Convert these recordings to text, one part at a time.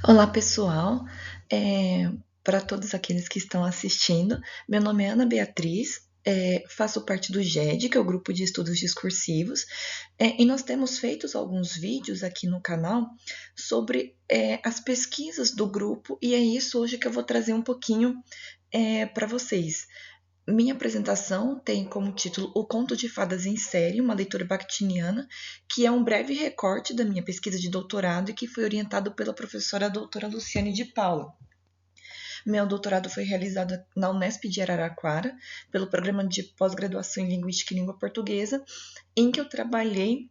Olá, pessoal. Para todos aqueles que estão assistindo, meu nome é Ana Beatriz, faço parte do GED, que é o Grupo de Estudos Discursivos, e nós temos feito alguns vídeos aqui no canal sobre as pesquisas do grupo, e é isso hoje que eu vou trazer um pouquinho para vocês. Minha apresentação tem como título O Conto de Fadas em Série, uma leitura bakhtiniana, que é um breve recorte da minha pesquisa de doutorado e que foi orientado pela professora doutora Luciane de Paula. Meu doutorado foi realizado na Unesp de Araraquara, pelo programa de pós-graduação em Linguística e Língua Portuguesa, em que eu trabalhei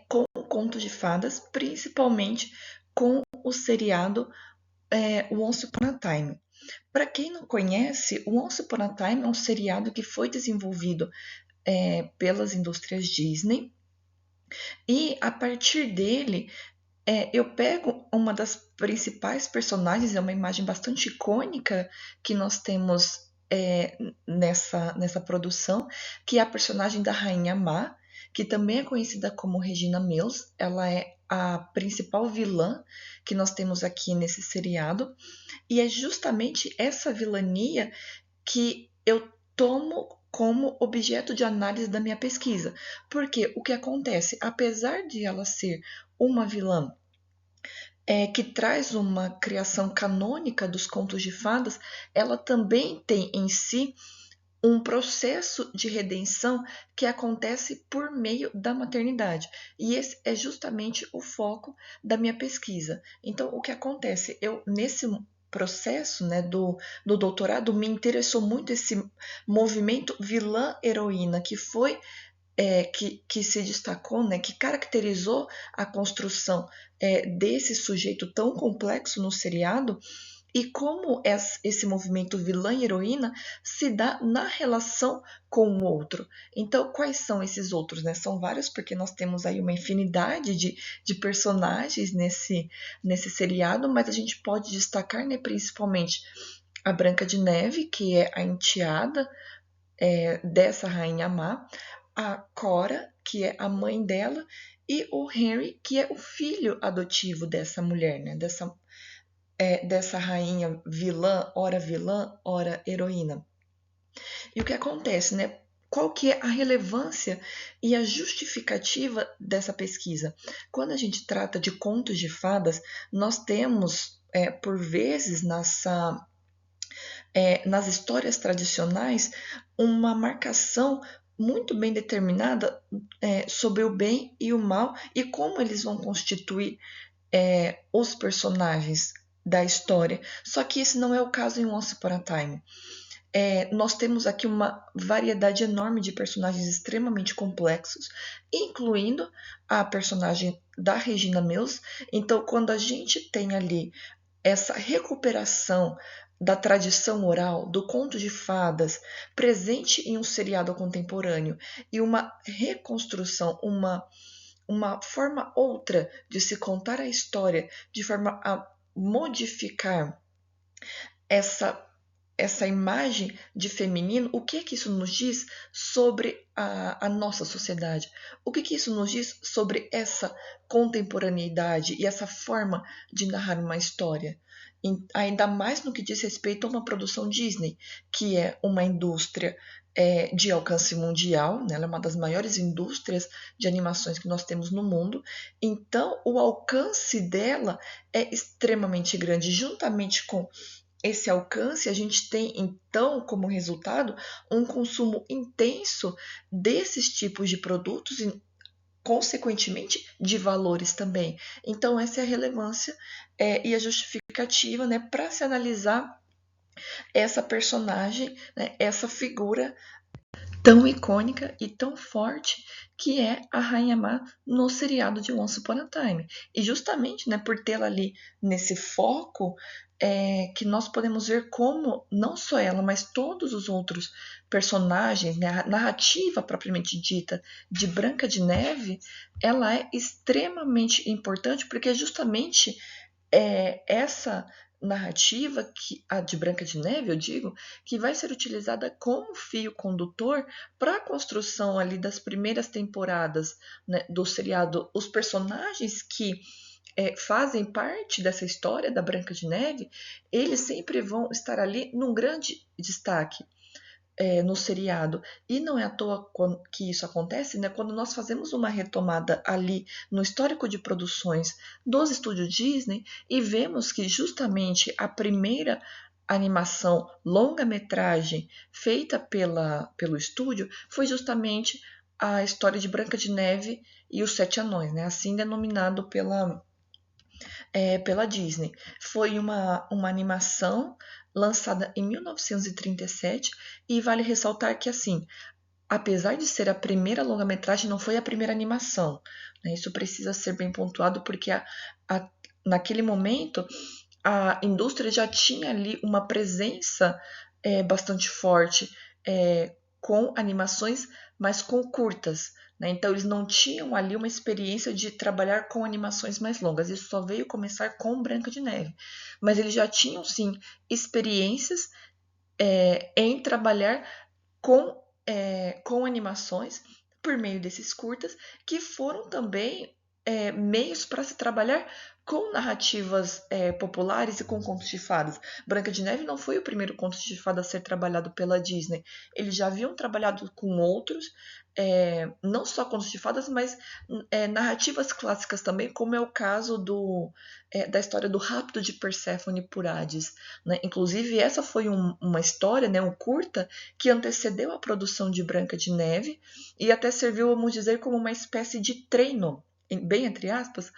com o conto de fadas, principalmente com o seriado Once Upon a Time. Para quem não conhece, o Once Upon a Time é um seriado que foi desenvolvido pelas indústrias Disney, e a partir dele eu pego uma das principais personagens, é uma imagem bastante icônica que nós temos nessa produção, que é a personagem da Rainha Má, que também é conhecida como Regina Mills. Ela é a principal vilã que nós temos aqui nesse seriado, e é justamente essa vilania que eu tomo como objeto de análise da minha pesquisa. Porque o que acontece, apesar de ela ser uma vilã que traz uma criação canônica dos contos de fadas, ela também tem em si um processo de redenção que acontece por meio da maternidade. E esse é justamente o foco da minha pesquisa. Então, o que acontece? Eu, nesse processo, né, do doutorado, me interessou muito esse movimento vilã-heroína, que foi que se destacou, né, que caracterizou a construção desse sujeito tão complexo no seriado, e como esse movimento vilã e heroína se dá na relação com o outro. Então, quais são esses outros? Né? São vários, porque nós temos aí uma infinidade de personagens nesse seriado, mas a gente pode destacar, né, principalmente a Branca de Neve, que é a enteada dessa rainha má, a Cora, que é a mãe dela, e o Henry, que é o filho adotivo dessa mulher, né? Dessa rainha vilã, ora heroína. E o que acontece, né? Qual que é a relevância e a justificativa dessa pesquisa? Quando a gente trata de contos de fadas, nós temos, por vezes, nas histórias tradicionais, uma marcação muito bem determinada sobre o bem e o mal e como eles vão constituir os personagens da história. Só que esse não é o caso em Once Upon a Time. Nós temos aqui uma variedade enorme de personagens extremamente complexos, incluindo a personagem da Regina Mills. Então, quando a gente tem ali essa recuperação da tradição oral, do conto de fadas, presente em um seriado contemporâneo, e uma reconstrução, uma forma outra de se contar a história, de forma a modificar essa essa imagem de feminino, o que isso nos diz sobre a nossa sociedade? O que isso nos diz sobre essa contemporaneidade e essa forma de narrar uma história? Ainda mais no que diz respeito a uma produção Disney, que é uma indústria de alcance mundial, né? Ela é uma das maiores indústrias de animações que nós temos no mundo. Então, o alcance dela é extremamente grande, juntamente com esse alcance, a gente tem então como resultado um consumo intenso desses tipos de produtos e, consequentemente, de valores também. Então, essa é a relevância e a justificativa, né, para se analisar essa personagem, né, essa figura tão icônica e tão forte que é a Rainha Má no seriado de Once Upon a Time. E justamente, né, por tê-la ali nesse foco, que nós podemos ver como não só ela, mas todos os outros personagens, né, a narrativa propriamente dita de Branca de Neve, ela é extremamente importante porque é justamente essa narrativa, que a de Branca de Neve, eu digo, que vai ser utilizada como fio condutor para a construção ali das primeiras temporadas, né, do seriado. Os personagens que fazem parte dessa história da Branca de Neve, eles sempre vão estar ali num grande destaque. No seriado. E não é à toa que isso acontece, né? Quando nós fazemos uma retomada ali no histórico de produções dos estúdios Disney e vemos que justamente a primeira animação longa-metragem feita pelo estúdio foi justamente a história de Branca de Neve e os Sete Anões, né? Assim denominado pela Disney. Foi uma animação lançada em 1937 e vale ressaltar que, assim, apesar de ser a primeira longa-metragem, não foi a primeira animação. Né? Isso precisa ser bem pontuado porque naquele momento a indústria já tinha ali uma presença bastante forte com animações, mas com curtas. Né? Então, eles não tinham ali uma experiência de trabalhar com animações mais longas. Isso só veio começar com Branca de Neve. Mas eles já tinham, sim, experiências em trabalhar com animações por meio desses curtas, que foram também meios para se trabalhar com narrativas populares e com contos de fadas. Branca de Neve não foi o primeiro conto de fada a ser trabalhado pela Disney. Eles já haviam trabalhado com outros, não só contos de fadas, mas narrativas clássicas também, como é o caso da história do rapto de Perséfone por Hades. Né? Inclusive, essa foi uma história, né, um curta, que antecedeu a produção de Branca de Neve e até serviu, vamos dizer, como uma espécie de treino, bem entre aspas,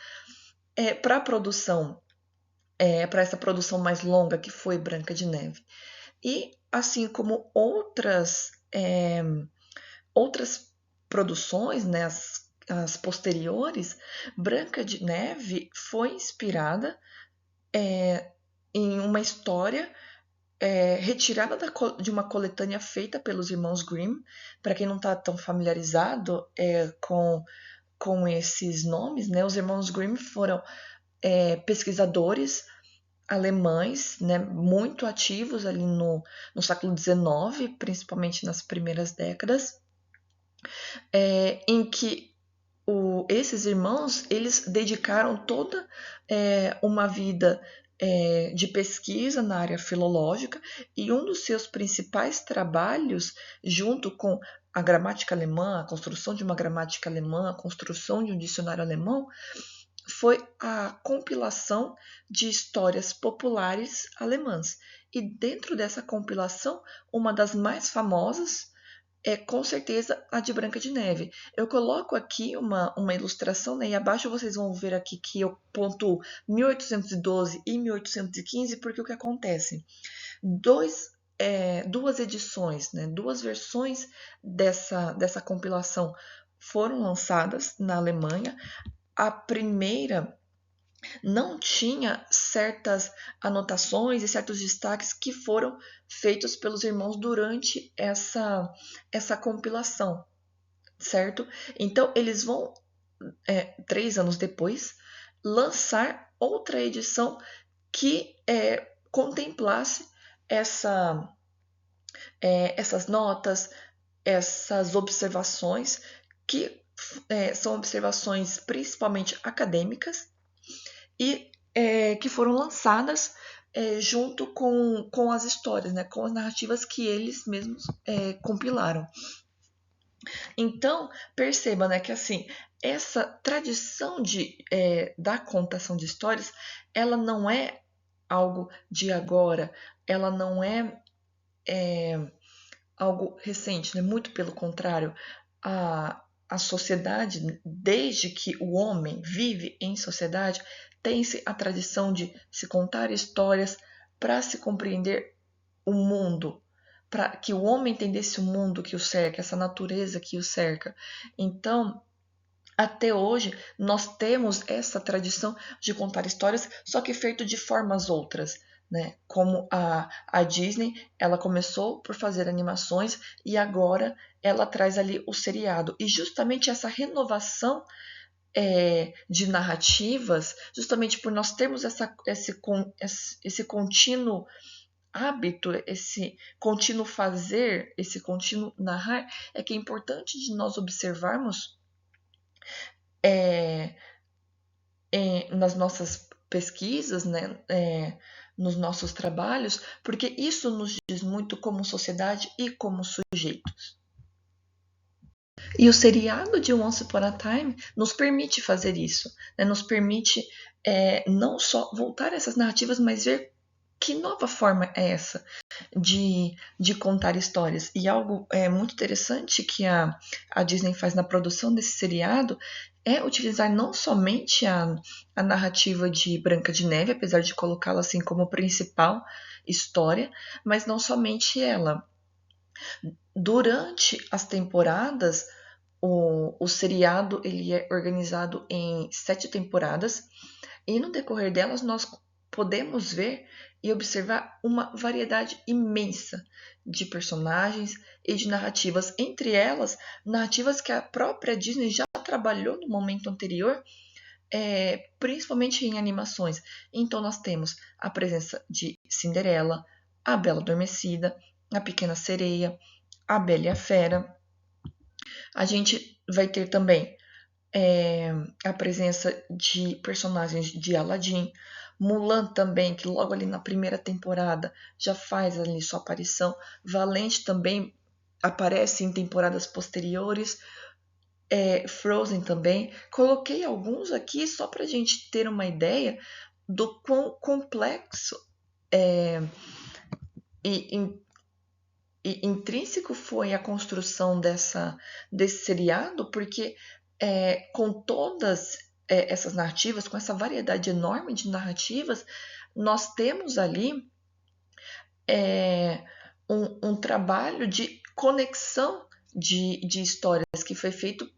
para a produção, para essa produção mais longa que foi Branca de Neve. E assim como outras produções, né, as posteriores, Branca de Neve foi inspirada em uma história retirada de uma coletânea feita pelos irmãos Grimm. Para quem não está tão familiarizado com esses nomes, né, os irmãos Grimm foram pesquisadores alemães, né, muito ativos ali no século XIX, principalmente nas primeiras décadas, em que esses irmãos eles dedicaram toda uma vida de pesquisa na área filológica, e um dos seus principais trabalhos, junto com a gramática alemã, a construção de uma gramática alemã, a construção de um dicionário alemão, foi a compilação de histórias populares alemãs. E dentro dessa compilação, uma das mais famosas é com certeza a de Branca de Neve. Eu coloco aqui uma ilustração, né, e abaixo vocês vão ver aqui que eu pontuo 1812 e 1815, porque o que acontece? Duas edições, né, duas versões dessa compilação foram lançadas na Alemanha. A primeira não tinha certas anotações e certos destaques que foram feitos pelos irmãos durante essa compilação, certo? Então, eles vão, 3 anos depois, lançar outra edição que contemplasse essas notas, essas observações, que são observações principalmente acadêmicas, e que foram lançadas junto com as histórias, né, com as narrativas que eles mesmos compilaram. Então, perceba, né, que assim, essa tradição da contação de histórias, ela não é algo de agora, ela não é algo recente, né? Muito pelo contrário, a sociedade, desde que o homem vive em sociedade, tem-se a tradição de se contar histórias para se compreender o mundo, para que o homem entendesse o mundo que o cerca, essa natureza que o cerca. Então, até hoje, nós temos essa tradição de contar histórias, só que feito de formas outras. Né? Como a Disney, ela começou por fazer animações e agora ela traz ali o seriado. E justamente essa renovação de narrativas, justamente por nós termos esse contínuo hábito, esse contínuo fazer, esse contínuo narrar, é que é importante de nós observarmos nas nossas pesquisas, né, nos nossos trabalhos, porque isso nos diz muito como sociedade e como sujeitos. E o seriado de Once Upon a Time nos permite fazer isso, né? Nos permite não só voltar a essas narrativas, mas ver que nova forma é essa de contar histórias. E algo muito interessante que a Disney faz na produção desse seriado é utilizar não somente a narrativa de Branca de Neve, apesar de colocá-la assim como principal história, mas não somente ela. Durante as temporadas, o seriado ele é organizado em 7 temporadas e no decorrer delas nós podemos ver e observar uma variedade imensa de personagens e de narrativas, entre elas narrativas que a própria Disney já trabalhou no momento anterior, principalmente em animações. Então nós temos a presença de Cinderela, a Bela Adormecida, a Pequena Sereia, a Bela e a Fera. A gente vai ter também a presença de personagens de Aladdin, Mulan também, que logo ali na primeira temporada já faz ali sua aparição, Valente também aparece em temporadas posteriores, Frozen também. Coloquei alguns aqui só para a gente ter uma ideia do quão complexo e intrínseco foi a construção desse seriado, porque com todas essas narrativas, com essa variedade enorme de narrativas, nós temos ali um trabalho de conexão de histórias que foi feito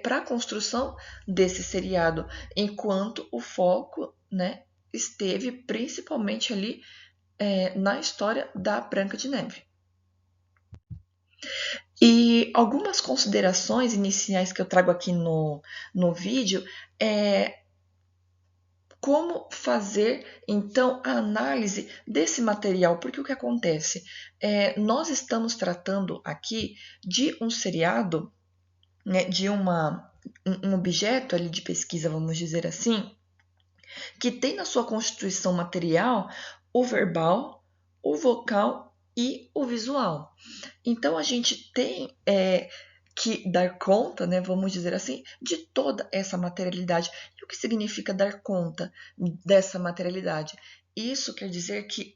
para a construção desse seriado, enquanto o foco, né, esteve principalmente ali na história da Branca de Neve. E algumas considerações iniciais que eu trago aqui no vídeo é como fazer, então, a análise desse material, porque o que acontece? Nós estamos tratando aqui de um seriado, né, de um objeto ali de pesquisa, vamos dizer assim, que tem na sua constituição material o verbal, o vocal e o visual. Então a gente tem que dar conta, né, vamos dizer assim, de toda essa materialidade. E o que significa dar conta dessa materialidade? Isso quer dizer que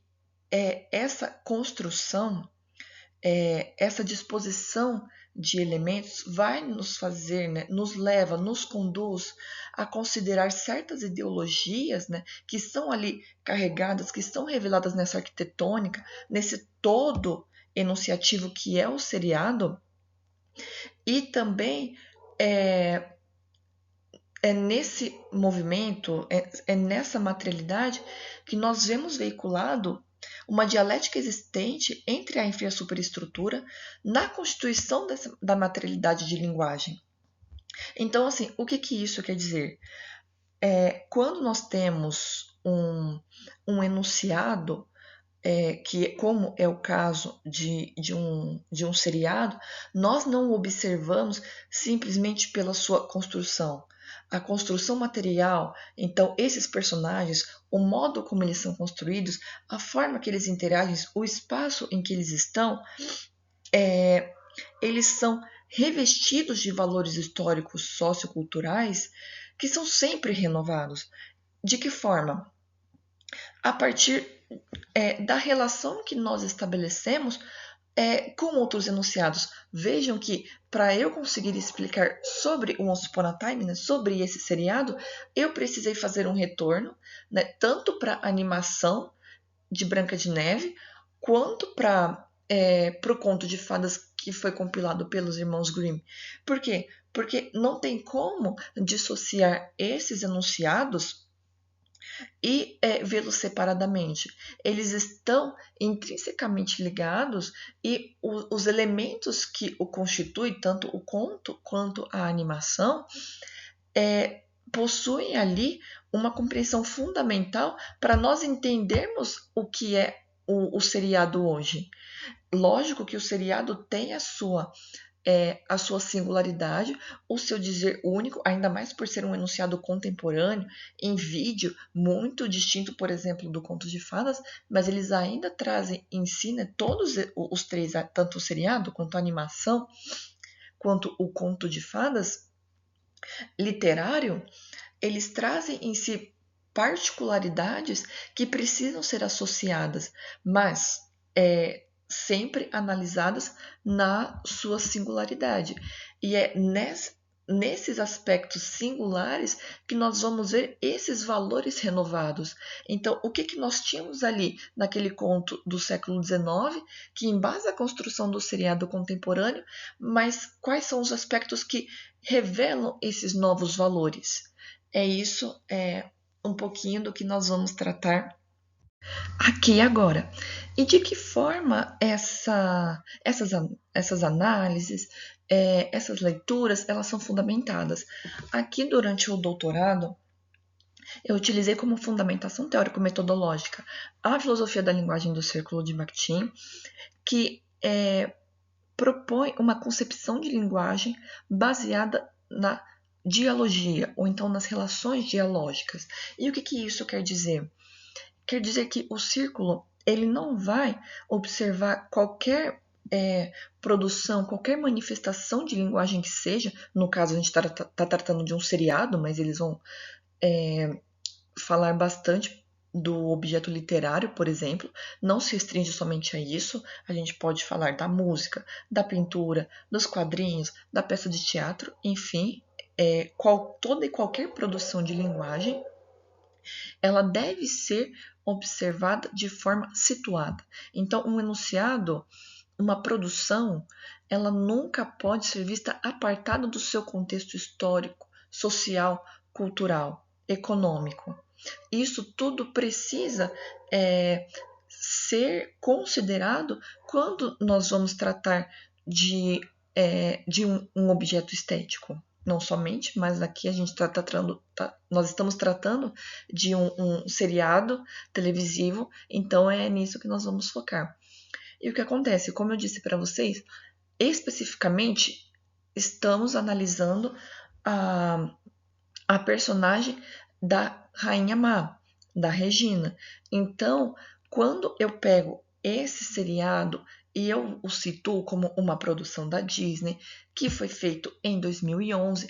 essa construção, essa disposição de elementos vai nos fazer, né, nos leva, nos conduz a considerar certas ideologias, né, que são ali carregadas, que são reveladas nessa arquitetônica, nesse todo enunciativo que é o seriado, e também nesse movimento, nessa materialidade que nós vemos veiculado uma dialética existente entre a infra e a superestrutura na constituição da materialidade de linguagem. Então, assim, o que isso quer dizer? Quando nós temos um enunciado, que como é o caso de um seriado, nós não o observamos simplesmente pela sua construção. A construção material, então esses personagens, o modo como eles são construídos, a forma que eles interagem, o espaço em que eles estão, eles são revestidos de valores históricos socioculturais que são sempre renovados. De que forma? A partir da relação que nós estabelecemos com outros enunciados. Vejam que, para eu conseguir explicar sobre o Once Upon a Time, né, sobre esse seriado, eu precisei fazer um retorno, né, tanto para a animação de Branca de Neve, quanto para o conto de fadas que foi compilado pelos irmãos Grimm. Por quê? Porque não tem como dissociar esses enunciados e vê-los separadamente. Eles estão intrinsecamente ligados e os elementos que o constituem, tanto o conto quanto a animação, possuem ali uma compreensão fundamental para nós entendermos o que é o seriado hoje. Lógico que o seriado tem a sua a sua singularidade, o seu dizer único, ainda mais por ser um enunciado contemporâneo, em vídeo, muito distinto, por exemplo, do Conto de Fadas, mas eles ainda trazem em si, né, todos os três, tanto o seriado, quanto a animação, quanto o Conto de Fadas literário, eles trazem em si particularidades que precisam ser associadas, mas sempre analisadas na sua singularidade. E é nesses aspectos singulares que nós vamos ver esses valores renovados. Então, o que nós tínhamos ali naquele conto do século XIX, que embasa a construção do seriado contemporâneo, mas quais são os aspectos que revelam esses novos valores? Isso é um pouquinho do que nós vamos tratar aqui agora. E de que forma essas análises, essas leituras, elas são fundamentadas? Aqui, durante o doutorado, eu utilizei como fundamentação teórico-metodológica a filosofia da linguagem do Círculo de Bakhtin, que propõe uma concepção de linguagem baseada na dialogia, ou então nas relações dialógicas. E o que isso quer dizer? Quer dizer que o círculo ele não vai observar qualquer produção, qualquer manifestação de linguagem que seja. No caso, a gente está tratando de um seriado, mas eles vão falar bastante do objeto literário, por exemplo. Não se restringe somente a isso. A gente pode falar da música, da pintura, dos quadrinhos, da peça de teatro, enfim, toda e qualquer produção de linguagem, ela deve ser observada de forma situada. Então, um enunciado, uma produção, ela nunca pode ser vista apartada do seu contexto histórico, social, cultural, econômico. Isso tudo precisa ser considerado quando nós vamos tratar de um objeto estético. Não somente, mas aqui a gente nós estamos tratando de um seriado televisivo, então é nisso que nós vamos focar. E o que acontece? Como eu disse para vocês, especificamente estamos analisando a personagem da Rainha Má, da Regina. Então, quando eu pego esse seriado e eu o situo como uma produção da Disney, que foi feito em 2011,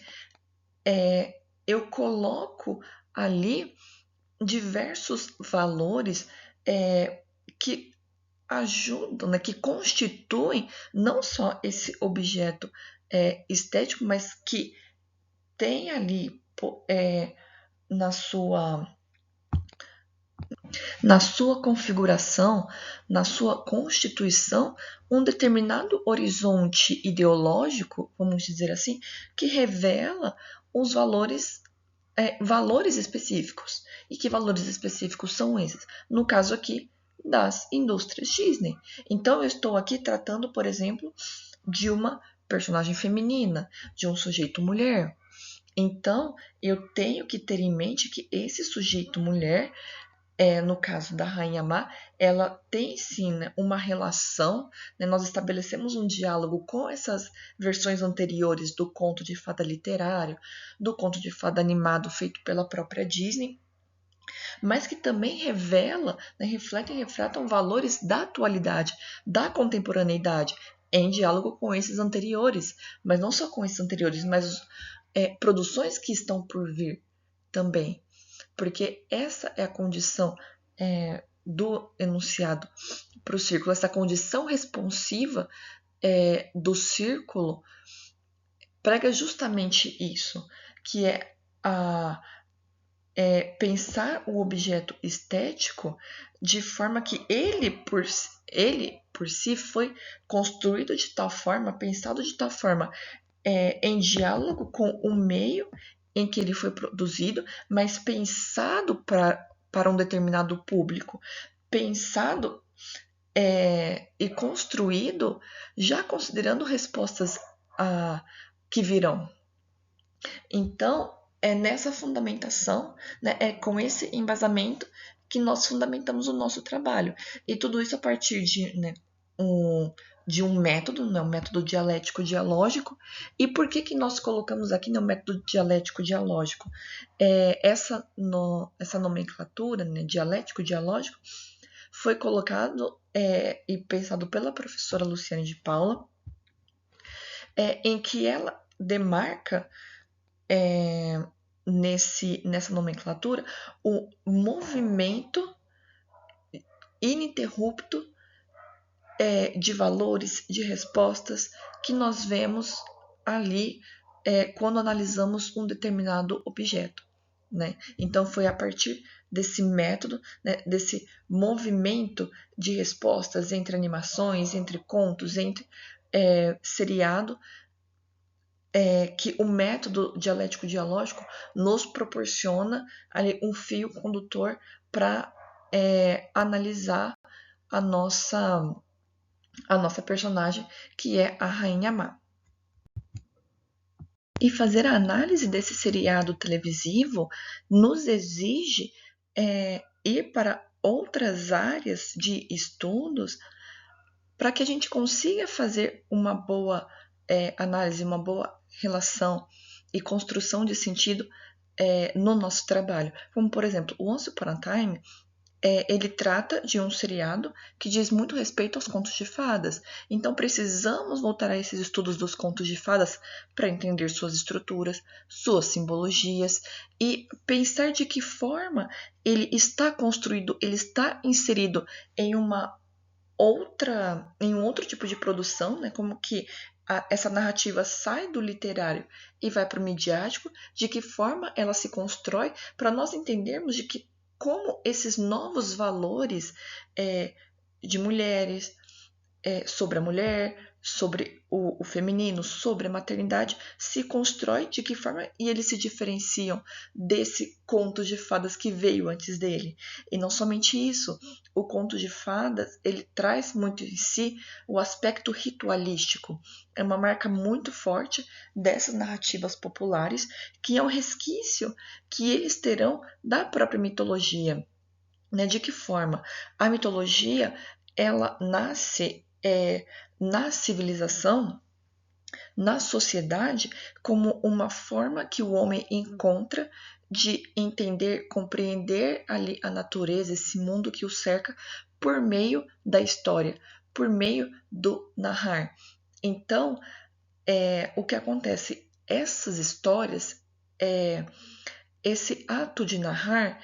eu coloco ali diversos valores que ajudam, né, que constituem não só esse objeto estético, mas que tem ali na sua configuração, na sua constituição, um determinado horizonte ideológico, vamos dizer assim, que revela os valores específicos. E que valores específicos são esses? No caso aqui, das indústrias Disney. Então, eu estou aqui tratando, por exemplo, de uma personagem feminina, de um sujeito mulher. Então, eu tenho que ter em mente que esse sujeito mulher, no caso da Rainha Má, ela tem sim, né, uma relação, né, nós estabelecemos um diálogo com essas versões anteriores do conto de fada literário, do conto de fada animado feito pela própria Disney, mas que também revela, né, refletem e retratam valores da atualidade, da contemporaneidade, em diálogo com esses anteriores, mas não só com esses anteriores, mas produções que estão por vir também, porque essa é a condição do enunciado para o círculo, essa condição responsiva do círculo prega justamente isso, que pensar o objeto estético de forma que ele por si foi construído de tal forma, pensado de tal forma, em diálogo com o meio em que ele foi produzido, mas pensado para um determinado público, pensado e construído já considerando respostas que virão. Então, é nessa fundamentação, né, é com esse embasamento que nós fundamentamos o nosso trabalho. E tudo isso a partir de, né, de um método, né, um método dialético-dialógico. E por que nós colocamos aqui no método dialético-dialógico? Essa nomenclatura, né, dialético-dialógico, foi colocado e pensado pela professora Luciane de Paula, em que ela demarca nessa nomenclatura o movimento ininterrupto de valores, de respostas que nós vemos ali quando analisamos um determinado objeto. Né? Então, foi a partir desse método, né, desse movimento de respostas entre animações, entre contos, entre seriado, que o método dialético-dialógico nos proporciona ali um fio condutor para analisar a nossa personagem, que é a Rainha Má. E fazer a análise desse seriado televisivo nos exige ir para outras áreas de estudos para que a gente consiga fazer uma boa análise, uma boa relação e construção de sentido no nosso trabalho. Como, por exemplo, o Once Upon a Time, ele trata de um seriado que diz muito respeito aos contos de fadas. Então, precisamos voltar a esses estudos dos contos de fadas para entender suas estruturas, suas simbologias e pensar de que forma ele está construído, ele está inserido em um outro tipo de produção, né? Como que essa narrativa sai do literário e vai para o midiático, de que forma ela se constrói, para nós entendermos de que como esses novos valores de mulheres, sobre a mulher, sobre o feminino, sobre a maternidade, se constrói, de que forma e eles se diferenciam desse conto de fadas que veio antes dele. E não somente isso, o conto de fadas, ele traz muito em si o aspecto ritualístico. É uma marca muito forte dessas narrativas populares, que é um resquício que eles terão da própria mitologia. Né? De que forma? A mitologia, ela nasce na civilização, na sociedade, como uma forma que o homem encontra de entender, compreender ali a natureza, esse mundo que o cerca, por meio da história, por meio do narrar. Então, o que acontece? Essas histórias, esse ato de narrar,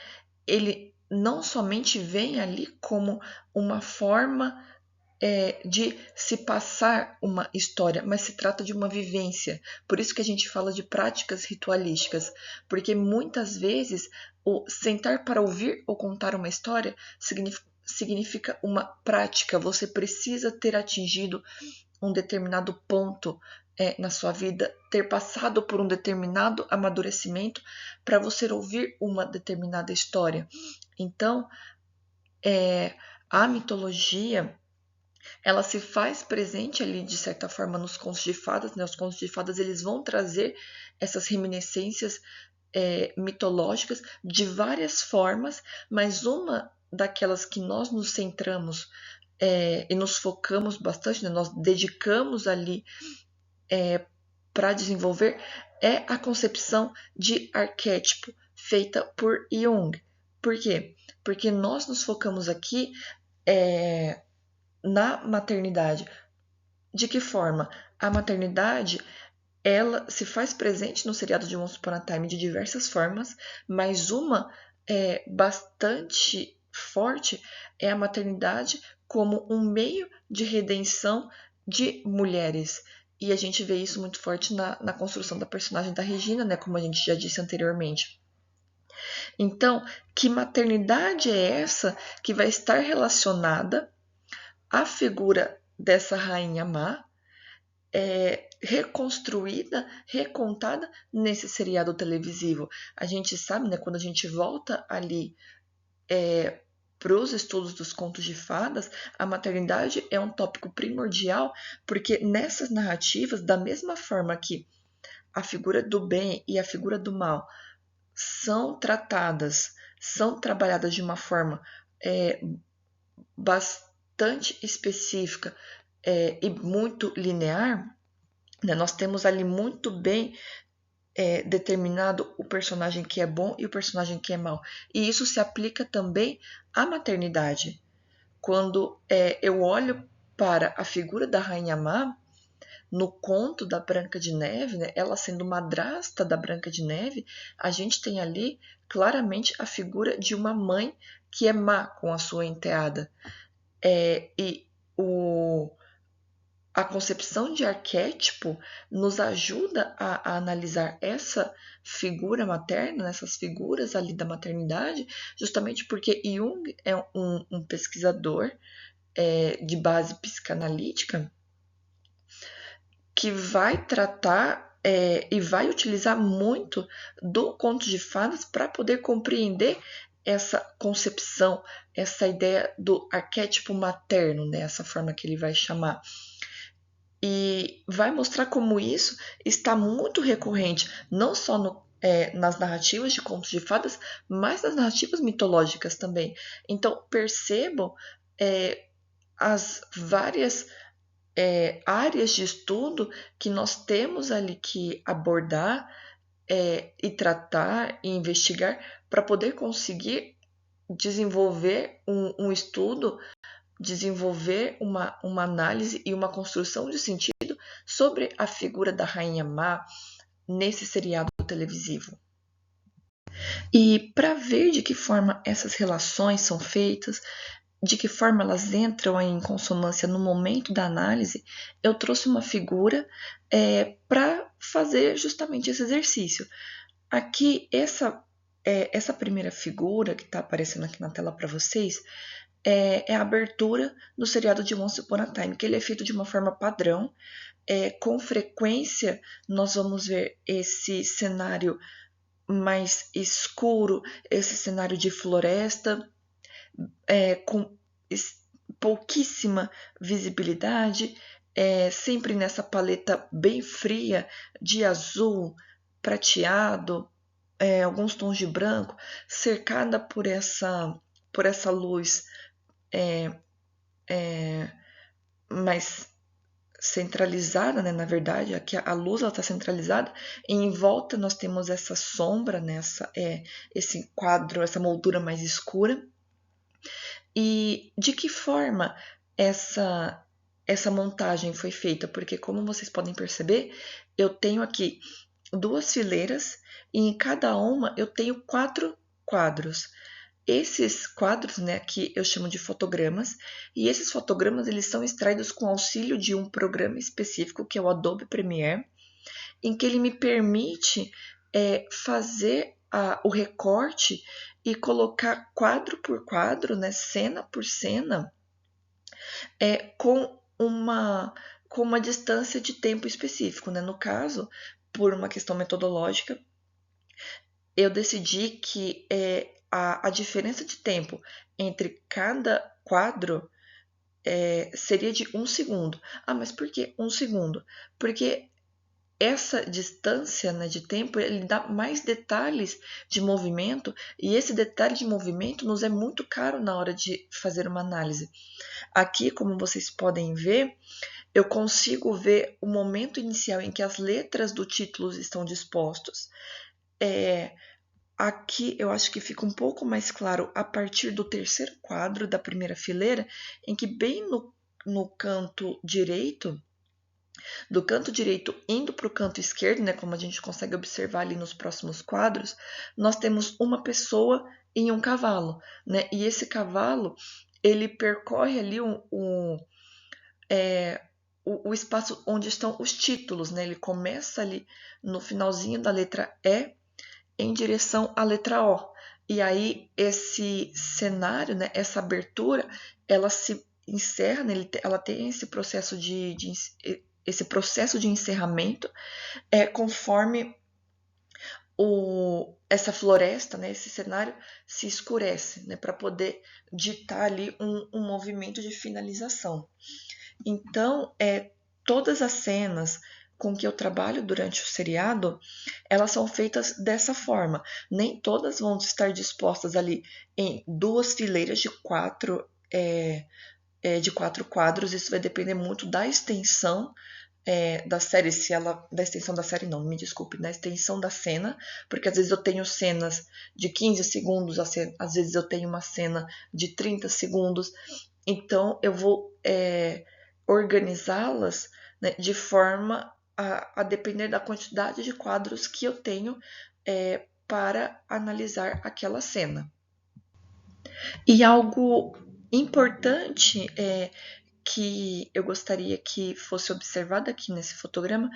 ele não somente vem ali como uma forma de se passar uma história, mas se trata de uma vivência. Por isso que a gente fala de práticas ritualísticas, porque muitas vezes o sentar para ouvir ou contar uma história significa uma prática. Você precisa ter atingido um determinado ponto na sua vida, ter passado por um determinado amadurecimento para você ouvir uma determinada história. Então, a mitologia, ela se faz presente ali, de certa forma, nos contos de fadas, né? Os contos de fadas, eles vão trazer essas reminiscências mitológicas de várias formas, mas uma daquelas que nós nos centramos e nos focamos bastante, né? Nós dedicamos ali para desenvolver é a concepção de arquétipo feita por Jung. Por quê? Porque nós nos focamos aqui na maternidade. De que forma? A maternidade, ela se faz presente no seriado de Once Upon a Time de diversas formas, mas uma bastante forte é a maternidade como um meio de redenção de mulheres. E a gente vê isso muito forte na construção da personagem da Regina, né, como a gente já disse anteriormente. Então, que maternidade é essa que vai estar relacionada à figura dessa rainha má, reconstruída, recontada nesse seriado televisivo? A gente sabe, né, quando a gente volta ali para os estudos dos contos de fadas, a maternidade é um tópico primordial, porque nessas narrativas, da mesma forma que a figura do bem e a figura do mal são tratadas, são trabalhadas de uma forma bastante específica e muito linear, né? Nós temos ali muito bem determinado o personagem que é bom e o personagem que é mau. E isso se aplica também à maternidade. Quando eu olho para a figura da Rainha Má, no conto da Branca de Neve, né, ela sendo madrasta da Branca de Neve, a gente tem ali claramente a figura de uma mãe que é má com a sua enteada. E a concepção de arquétipo nos ajuda a analisar essa figura materna, essas figuras ali da maternidade, justamente porque Jung é um pesquisador de base psicanalítica que vai tratar e vai utilizar muito do conto de fadas para poder compreender essa concepção, essa ideia do arquétipo materno, né? Essa forma que ele vai chamar. E vai mostrar como isso está muito recorrente, não só nas narrativas de contos de fadas, mas nas narrativas mitológicas também. Então, percebam as várias áreas de estudo que nós temos ali que abordar e tratar e investigar para poder conseguir desenvolver um estudo, desenvolver uma análise e uma construção de sentido sobre a figura da Rainha Má nesse seriado televisivo. E para ver de que forma essas relações são feitas, de que forma elas entram em consonância no momento da análise, eu trouxe uma figura para fazer justamente esse exercício. Aqui, essa primeira figura que está aparecendo aqui na tela para vocês é a abertura do seriado de Once Upon a Time, que ele é feito de uma forma padrão. Com frequência, nós vamos ver esse cenário mais escuro, esse cenário de floresta, com pouquíssima visibilidade, sempre nessa paleta bem fria de azul, prateado, alguns tons de branco, cercada por essa luz mais centralizada, né? Na verdade, aqui a luz está centralizada, e em volta nós temos essa sombra, né? Esse quadro, essa moldura mais escura. E de que forma essa montagem foi feita? Porque, como vocês podem perceber, eu tenho aqui 2 fileiras e em cada uma eu tenho 4 quadros. Esses quadros, né, que eu chamo de fotogramas, e esses fotogramas eles são extraídos com auxílio de um programa específico, que é o Adobe Premiere, em que ele me permite fazer o recorte e colocar quadro por quadro, né, cena por cena, com uma distância de tempo específico. Né? No caso, por uma questão metodológica, eu decidi que a diferença de tempo entre cada quadro seria de 1 segundo. Ah, mas por que 1 segundo? Porque essa distância, né, de tempo, ele dá mais detalhes de movimento, e esse detalhe de movimento nos é muito caro na hora de fazer uma análise. Aqui, como vocês podem ver, eu consigo ver o momento inicial em que as letras do título estão dispostos. Aqui eu acho que fica um pouco mais claro a partir do terceiro quadro da primeira fileira, em que bem no canto direito, do canto direito indo para o canto esquerdo, né, como a gente consegue observar ali nos próximos quadros, nós temos uma pessoa em um cavalo, né, e esse cavalo ele percorre ali o espaço onde estão os títulos, né, ele começa ali no finalzinho da letra E em direção à letra O, e aí esse cenário, né, essa abertura, ela se encerra, né, ela tem esse processo esse processo de encerramento conforme essa floresta, né, esse cenário se escurece, né, para poder ditar ali um movimento de finalização. Então, todas as cenas com que eu trabalho durante o seriado, elas são feitas dessa forma. Nem todas vão estar dispostas ali em 2 fileiras de 4 de 4 quadros. Isso vai depender muito da extensão da série, da extensão da série não, me desculpe, da extensão da cena, porque às vezes eu tenho cenas de 15 segundos, às vezes eu tenho uma cena de 30 segundos, então eu vou organizá-las, né, de forma a depender da quantidade de quadros que eu tenho para analisar aquela cena. E algo importante que eu gostaria que fosse observado aqui nesse fotograma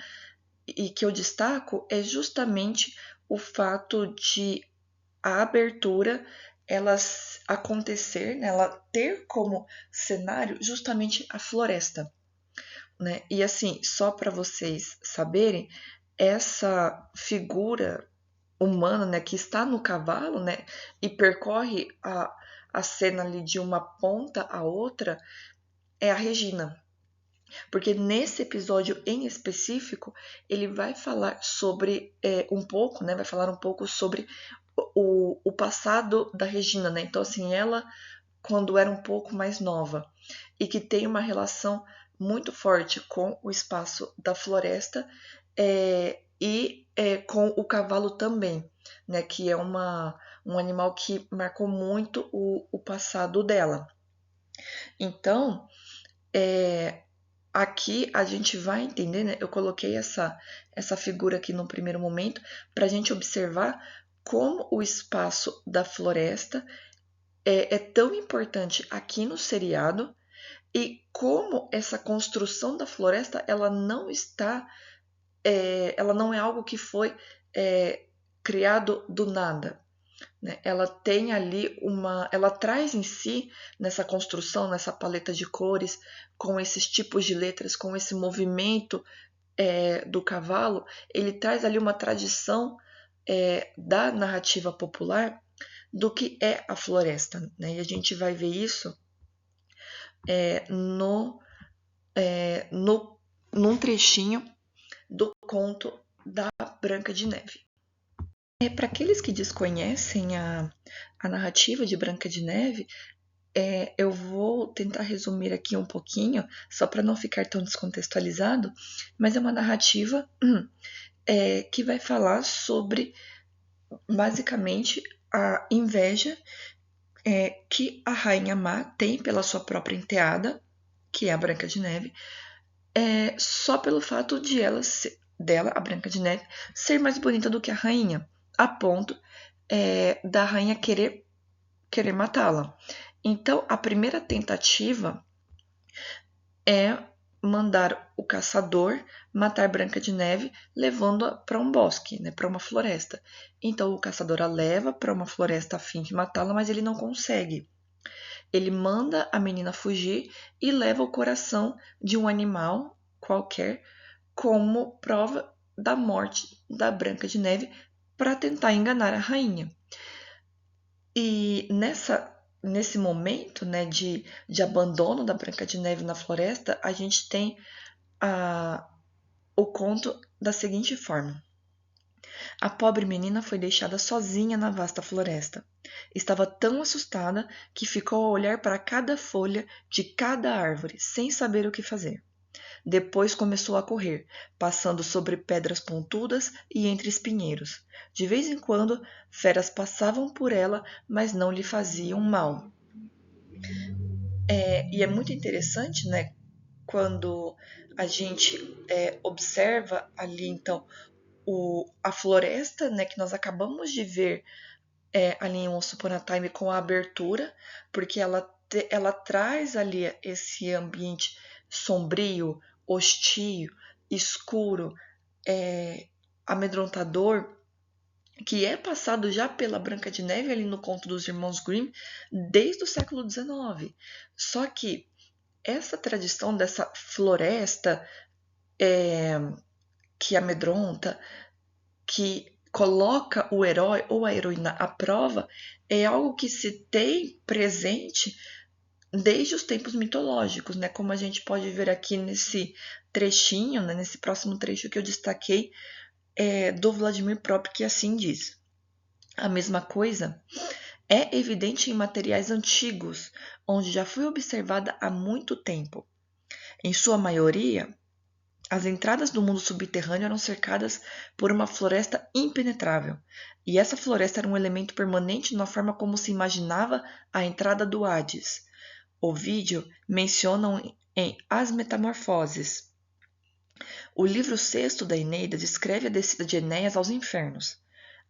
e que eu destaco é justamente o fato de a abertura ela acontecer, né, ela ter como cenário justamente a floresta, né? E assim, só para vocês saberem, essa figura humana, né, que está no cavalo, né, e percorre a cena ali de uma ponta a outra, é a Regina. Porque nesse episódio em específico, ele vai falar sobre vai falar um pouco sobre o passado da Regina, né? Então, assim, ela, quando era um pouco mais nova, e que tem uma relação muito forte com o espaço da floresta e com o cavalo também, né? Que é um animal que marcou muito o passado dela. Então, aqui a gente vai entender, né? Eu coloquei essa figura aqui no primeiro momento para a gente observar como o espaço da floresta é tão importante aqui no seriado e como essa construção da floresta ela não está, ela não é algo que foi criado do nada. Né? Ela tem ali ela traz em si, nessa construção, nessa paleta de cores, com esses tipos de letras, com esse movimento do cavalo, ele traz ali uma tradição da narrativa popular do que é a floresta. Né? E a gente vai ver isso num trechinho do conto da Branca de Neve. Para aqueles que desconhecem a narrativa de Branca de Neve, eu vou tentar resumir aqui um pouquinho, só para não ficar tão descontextualizado, mas é uma narrativa que vai falar sobre, basicamente, a inveja que a Rainha Má tem pela sua própria enteada, que é a Branca de Neve, só pelo fato de dela, a Branca de Neve, ser mais bonita do que a rainha, a ponto da rainha querer matá-la. Então, a primeira tentativa é mandar o caçador matar Branca de Neve, levando-a para um bosque, né, para uma floresta. Então, o caçador a leva para uma floresta a fim de matá-la, mas ele não consegue. Ele manda a menina fugir e leva o coração de um animal qualquer como prova da morte da Branca de Neve para tentar enganar a rainha. E nesse momento, né, de abandono da Branca de Neve na floresta, a gente tem o conto da seguinte forma. A pobre menina foi deixada sozinha na vasta floresta. Estava tão assustada que ficou a olhar para cada folha de cada árvore, sem saber o que fazer. Depois começou a correr, passando sobre pedras pontudas e entre espinheiros. De vez em quando, feras passavam por ela, mas não lhe faziam mal. E é muito interessante, né, quando a gente observa ali, então, a floresta, né, que nós acabamos de ver ali em Once Upon a Time com a abertura, porque ela traz ali esse ambiente sombrio, hostil, escuro, amedrontador, que é passado já pela Branca de Neve ali no conto dos Irmãos Grimm desde o século XIX. Só que essa tradição dessa floresta que amedronta, que coloca o herói ou a heroína à prova, é algo que se tem presente desde os tempos mitológicos, né? Como a gente pode ver aqui nesse trechinho, né? Nesse próximo trecho que eu destaquei, do Vladimir próprio, que assim diz. A mesma coisa é evidente em materiais antigos, onde já foi observada há muito tempo. Em sua maioria, as entradas do mundo subterrâneo eram cercadas por uma floresta impenetrável, e essa floresta era um elemento permanente na forma como se imaginava a entrada do Hades. Ovídio menciona em As Metamorfoses. O livro sexto da Eneida descreve a descida de Enéas aos infernos.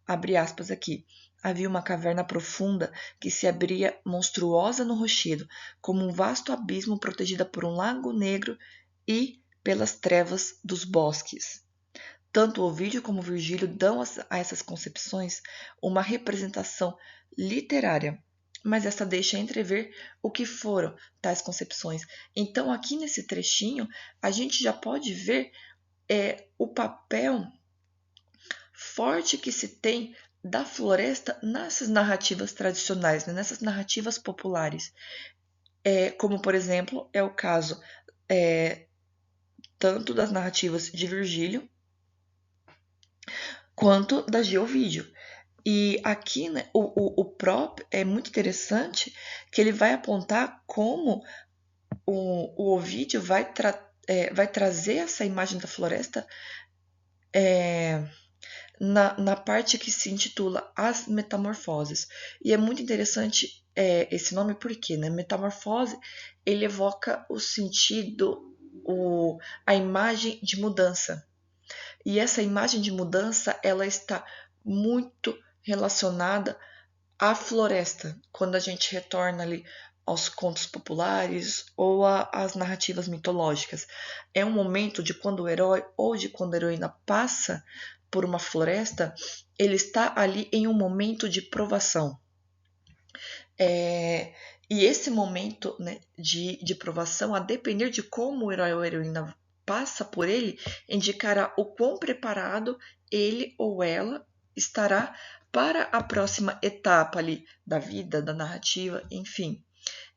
Abre aspas aqui. Havia uma caverna profunda que se abria monstruosa no rochedo, como um vasto abismo protegida por um lago negro e pelas trevas dos bosques. Tanto Ovídio como Virgílio dão a essas concepções uma representação literária, mas essa deixa entrever o que foram tais concepções. Então, aqui nesse trechinho, a gente já pode ver o papel forte que se tem da floresta nessas narrativas tradicionais, né? Nessas narrativas populares. Como, por exemplo, é o caso tanto das narrativas de Virgílio quanto das de Ovídio. E aqui, né, o próprio é muito interessante que ele vai apontar como o Ovídio vai trazer essa imagem da floresta na parte que se intitula As Metamorfoses. E é muito interessante esse nome porque, né, metamorfose, ele evoca o sentido, a imagem de mudança. E essa imagem de mudança, ela está muito relacionada à floresta, quando a gente retorna ali aos contos populares ou às narrativas mitológicas. É um momento de quando o herói ou de quando a heroína passa por uma floresta, ele está ali em um momento de provação. E esse momento, né, de provação, a depender de como o herói ou a heroína passa por ele, indicará o quão preparado ele ou ela estará para a próxima etapa ali da vida, da narrativa, enfim.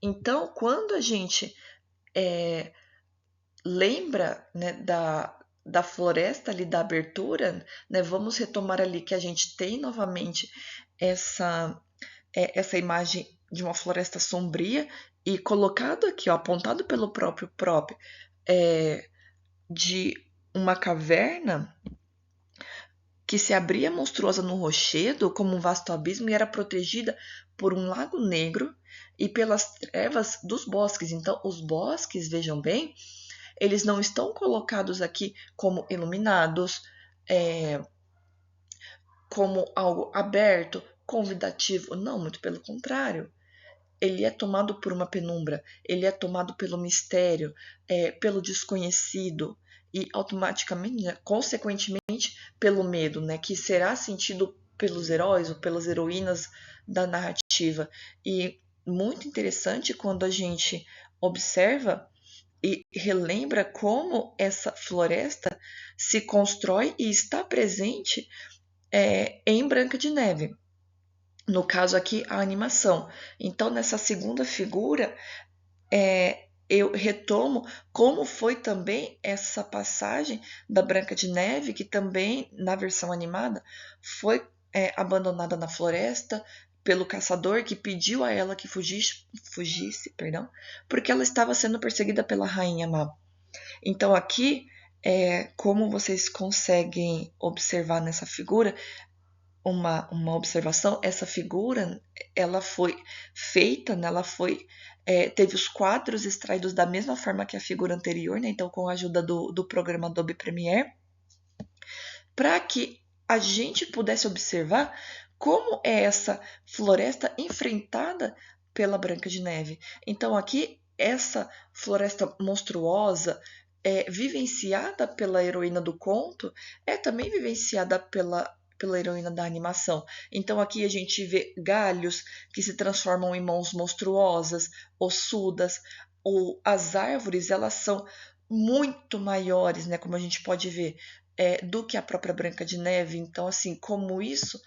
Então, quando a gente lembra, né, da floresta ali, da abertura, né, vamos retomar ali que a gente tem novamente essa imagem de uma floresta sombria e colocado aqui, ó, apontado pelo próprio de uma caverna que se abria monstruosa no rochedo como um vasto abismo e era protegida por um lago negro e pelas trevas dos bosques. Então, os bosques, vejam bem, eles não estão colocados aqui como iluminados, como algo aberto, convidativo. Não, muito pelo contrário. Ele é tomado por uma penumbra, ele é tomado pelo mistério, pelo desconhecido e automaticamente, né, consequentemente, pelo medo, né, que será sentido pelos heróis ou pelas heroínas da narrativa. E muito interessante quando a gente observa e relembra como essa floresta se constrói e está presente em Branca de Neve. No caso aqui, a animação. Então, nessa segunda figura, eu retomo como foi também essa passagem da Branca de Neve, que também, na versão animada, foi abandonada na floresta pelo caçador que pediu a ela que fugisse, porque ela estava sendo perseguida pela rainha má. Então, aqui, como vocês conseguem observar nessa figura, uma observação, essa figura, ela foi feita, né, teve os quadros extraídos da mesma forma que a figura anterior, né, então com a ajuda do programa Adobe Premiere, para que a gente pudesse observar como é essa floresta enfrentada pela Branca de Neve. Então aqui, essa floresta monstruosa, vivenciada pela heroína do conto, é também vivenciada pela heroína da animação. Então aqui a gente vê galhos que se transformam em mãos monstruosas, ossudas, ou as árvores, elas são muito maiores, né, como a gente pode ver, do que a própria Branca de Neve. Então, assim, como isso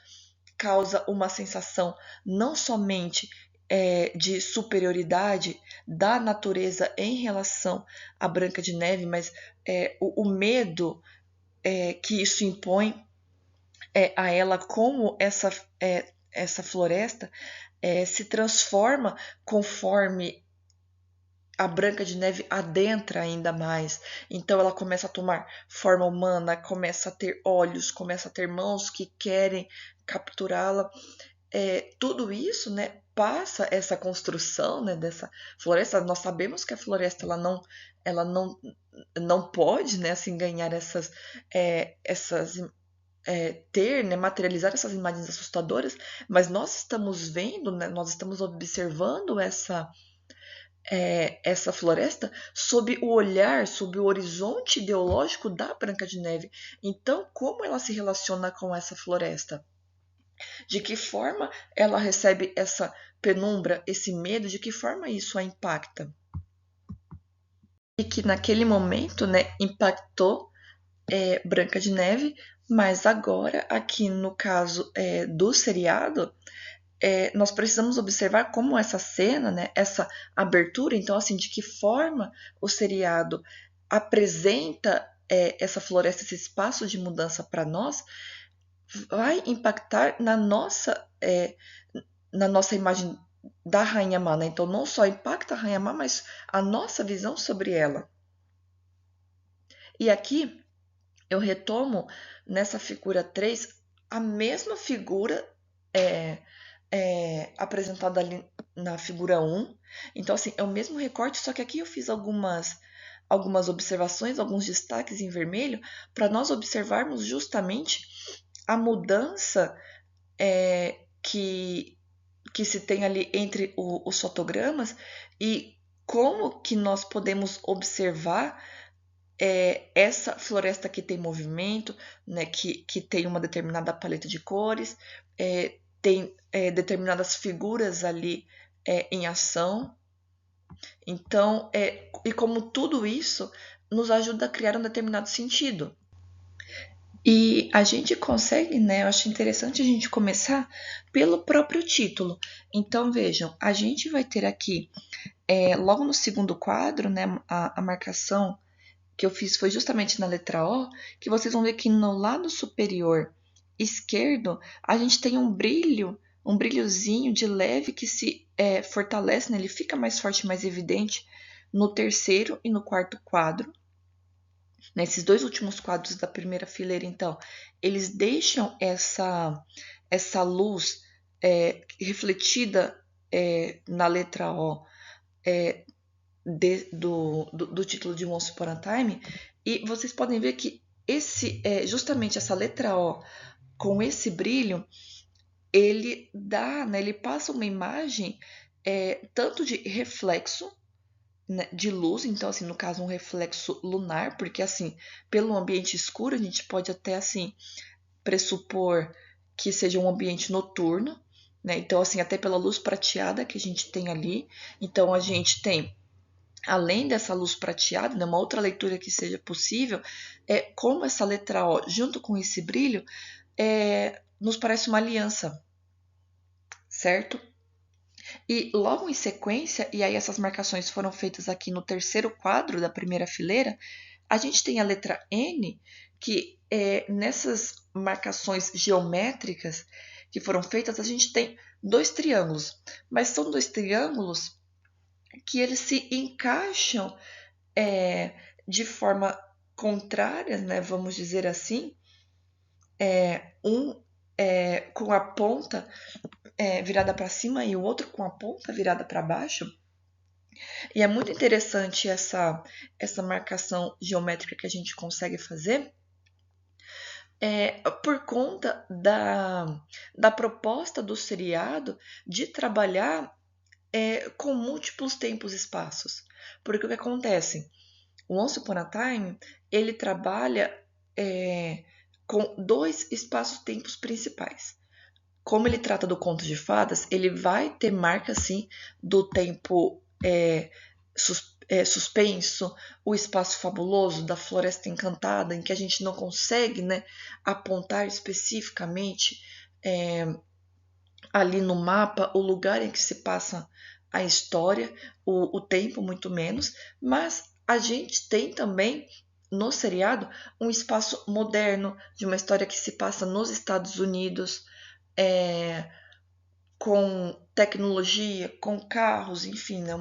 causa uma sensação não somente de superioridade da natureza em relação à Branca de Neve, mas o medo que isso impõe a ela, como essa floresta se transforma conforme a Branca de Neve adentra ainda mais. Então ela começa a tomar forma humana, começa a ter olhos, começa a ter mãos que querem capturá-la. Tudo isso, né, passa essa construção, né, dessa floresta. Nós sabemos que a floresta ela não pode, né, assim, ganhar ter, né, materializar essas imagens assustadoras, mas nós estamos vendo, né, nós estamos observando essa floresta sob o olhar, sob o horizonte ideológico da Branca de Neve. Então, como ela se relaciona com essa floresta? De que forma ela recebe essa penumbra, esse medo? De que forma isso a impacta? E que naquele momento, né, impactou Branca de Neve, mas agora, aqui no caso do seriado, nós precisamos observar como essa cena, né, essa abertura, então, assim, de que forma o seriado apresenta essa floresta, esse espaço de mudança para nós, vai impactar na nossa imagem da Rainha Má, né? Então, não só impacta a Rainha Má, mas a nossa visão sobre ela. E aqui eu retomo nessa figura 3 a mesma figura apresentada ali na figura 1. Então, assim, é o mesmo recorte, só que aqui eu fiz algumas observações, alguns destaques em vermelho, para nós observarmos justamente a mudança que se tem ali entre os fotogramas e como que nós podemos observar essa floresta que tem movimento, né, que tem uma determinada paleta de cores, tem determinadas figuras ali em ação. Então, e como tudo isso nos ajuda a criar um determinado sentido. E a gente consegue, né? Eu acho interessante a gente começar pelo próprio título. Então, vejam, a gente vai ter aqui, logo no segundo quadro, né, a marcação que eu fiz foi justamente na letra O, que vocês vão ver que no lado superior esquerdo a gente tem um brilhozinho de leve que se fortalece, né? Ele fica mais forte, mais evidente no terceiro e no quarto quadro. Nesses dois últimos quadros da primeira fileira, então, eles deixam essa luz refletida na letra O do título de Once Upon a Time, e vocês podem ver que justamente essa letra O com esse brilho, ele dá, né, ele passa uma imagem tanto de reflexo, né, de luz, então assim, no caso um reflexo lunar, porque assim, pelo ambiente escuro a gente pode até assim pressupor que seja um ambiente noturno, né? Então assim, até pela luz prateada que a gente tem ali, então a gente tem, além dessa luz prateada, né, uma outra leitura que seja possível, como essa letra O, junto com esse brilho, nos parece uma aliança, certo? E logo em sequência, e aí essas marcações foram feitas aqui no terceiro quadro da primeira fileira, a gente tem a letra N, que nessas marcações geométricas que foram feitas, a gente tem dois triângulos, mas são dois triângulos que eles se encaixam de forma contrária, né, vamos dizer assim, um com a ponta virada para cima e o outro com a ponta virada para baixo. E é muito interessante essa marcação geométrica que a gente consegue fazer por conta da proposta do seriado de trabalhar com múltiplos tempos e espaços. Porque o que acontece? O Once Upon a Time, ele trabalha com dois espaços-tempos principais. Como ele trata do conto de fadas, ele vai ter marca, assim, do tempo suspenso, o espaço fabuloso da floresta encantada, em que a gente não consegue, né, apontar especificamente ali no mapa o lugar em que se passa a história, o tempo muito menos, mas a gente tem também no seriado um espaço moderno de uma história que se passa nos Estados Unidos, com tecnologia, com carros, enfim, né?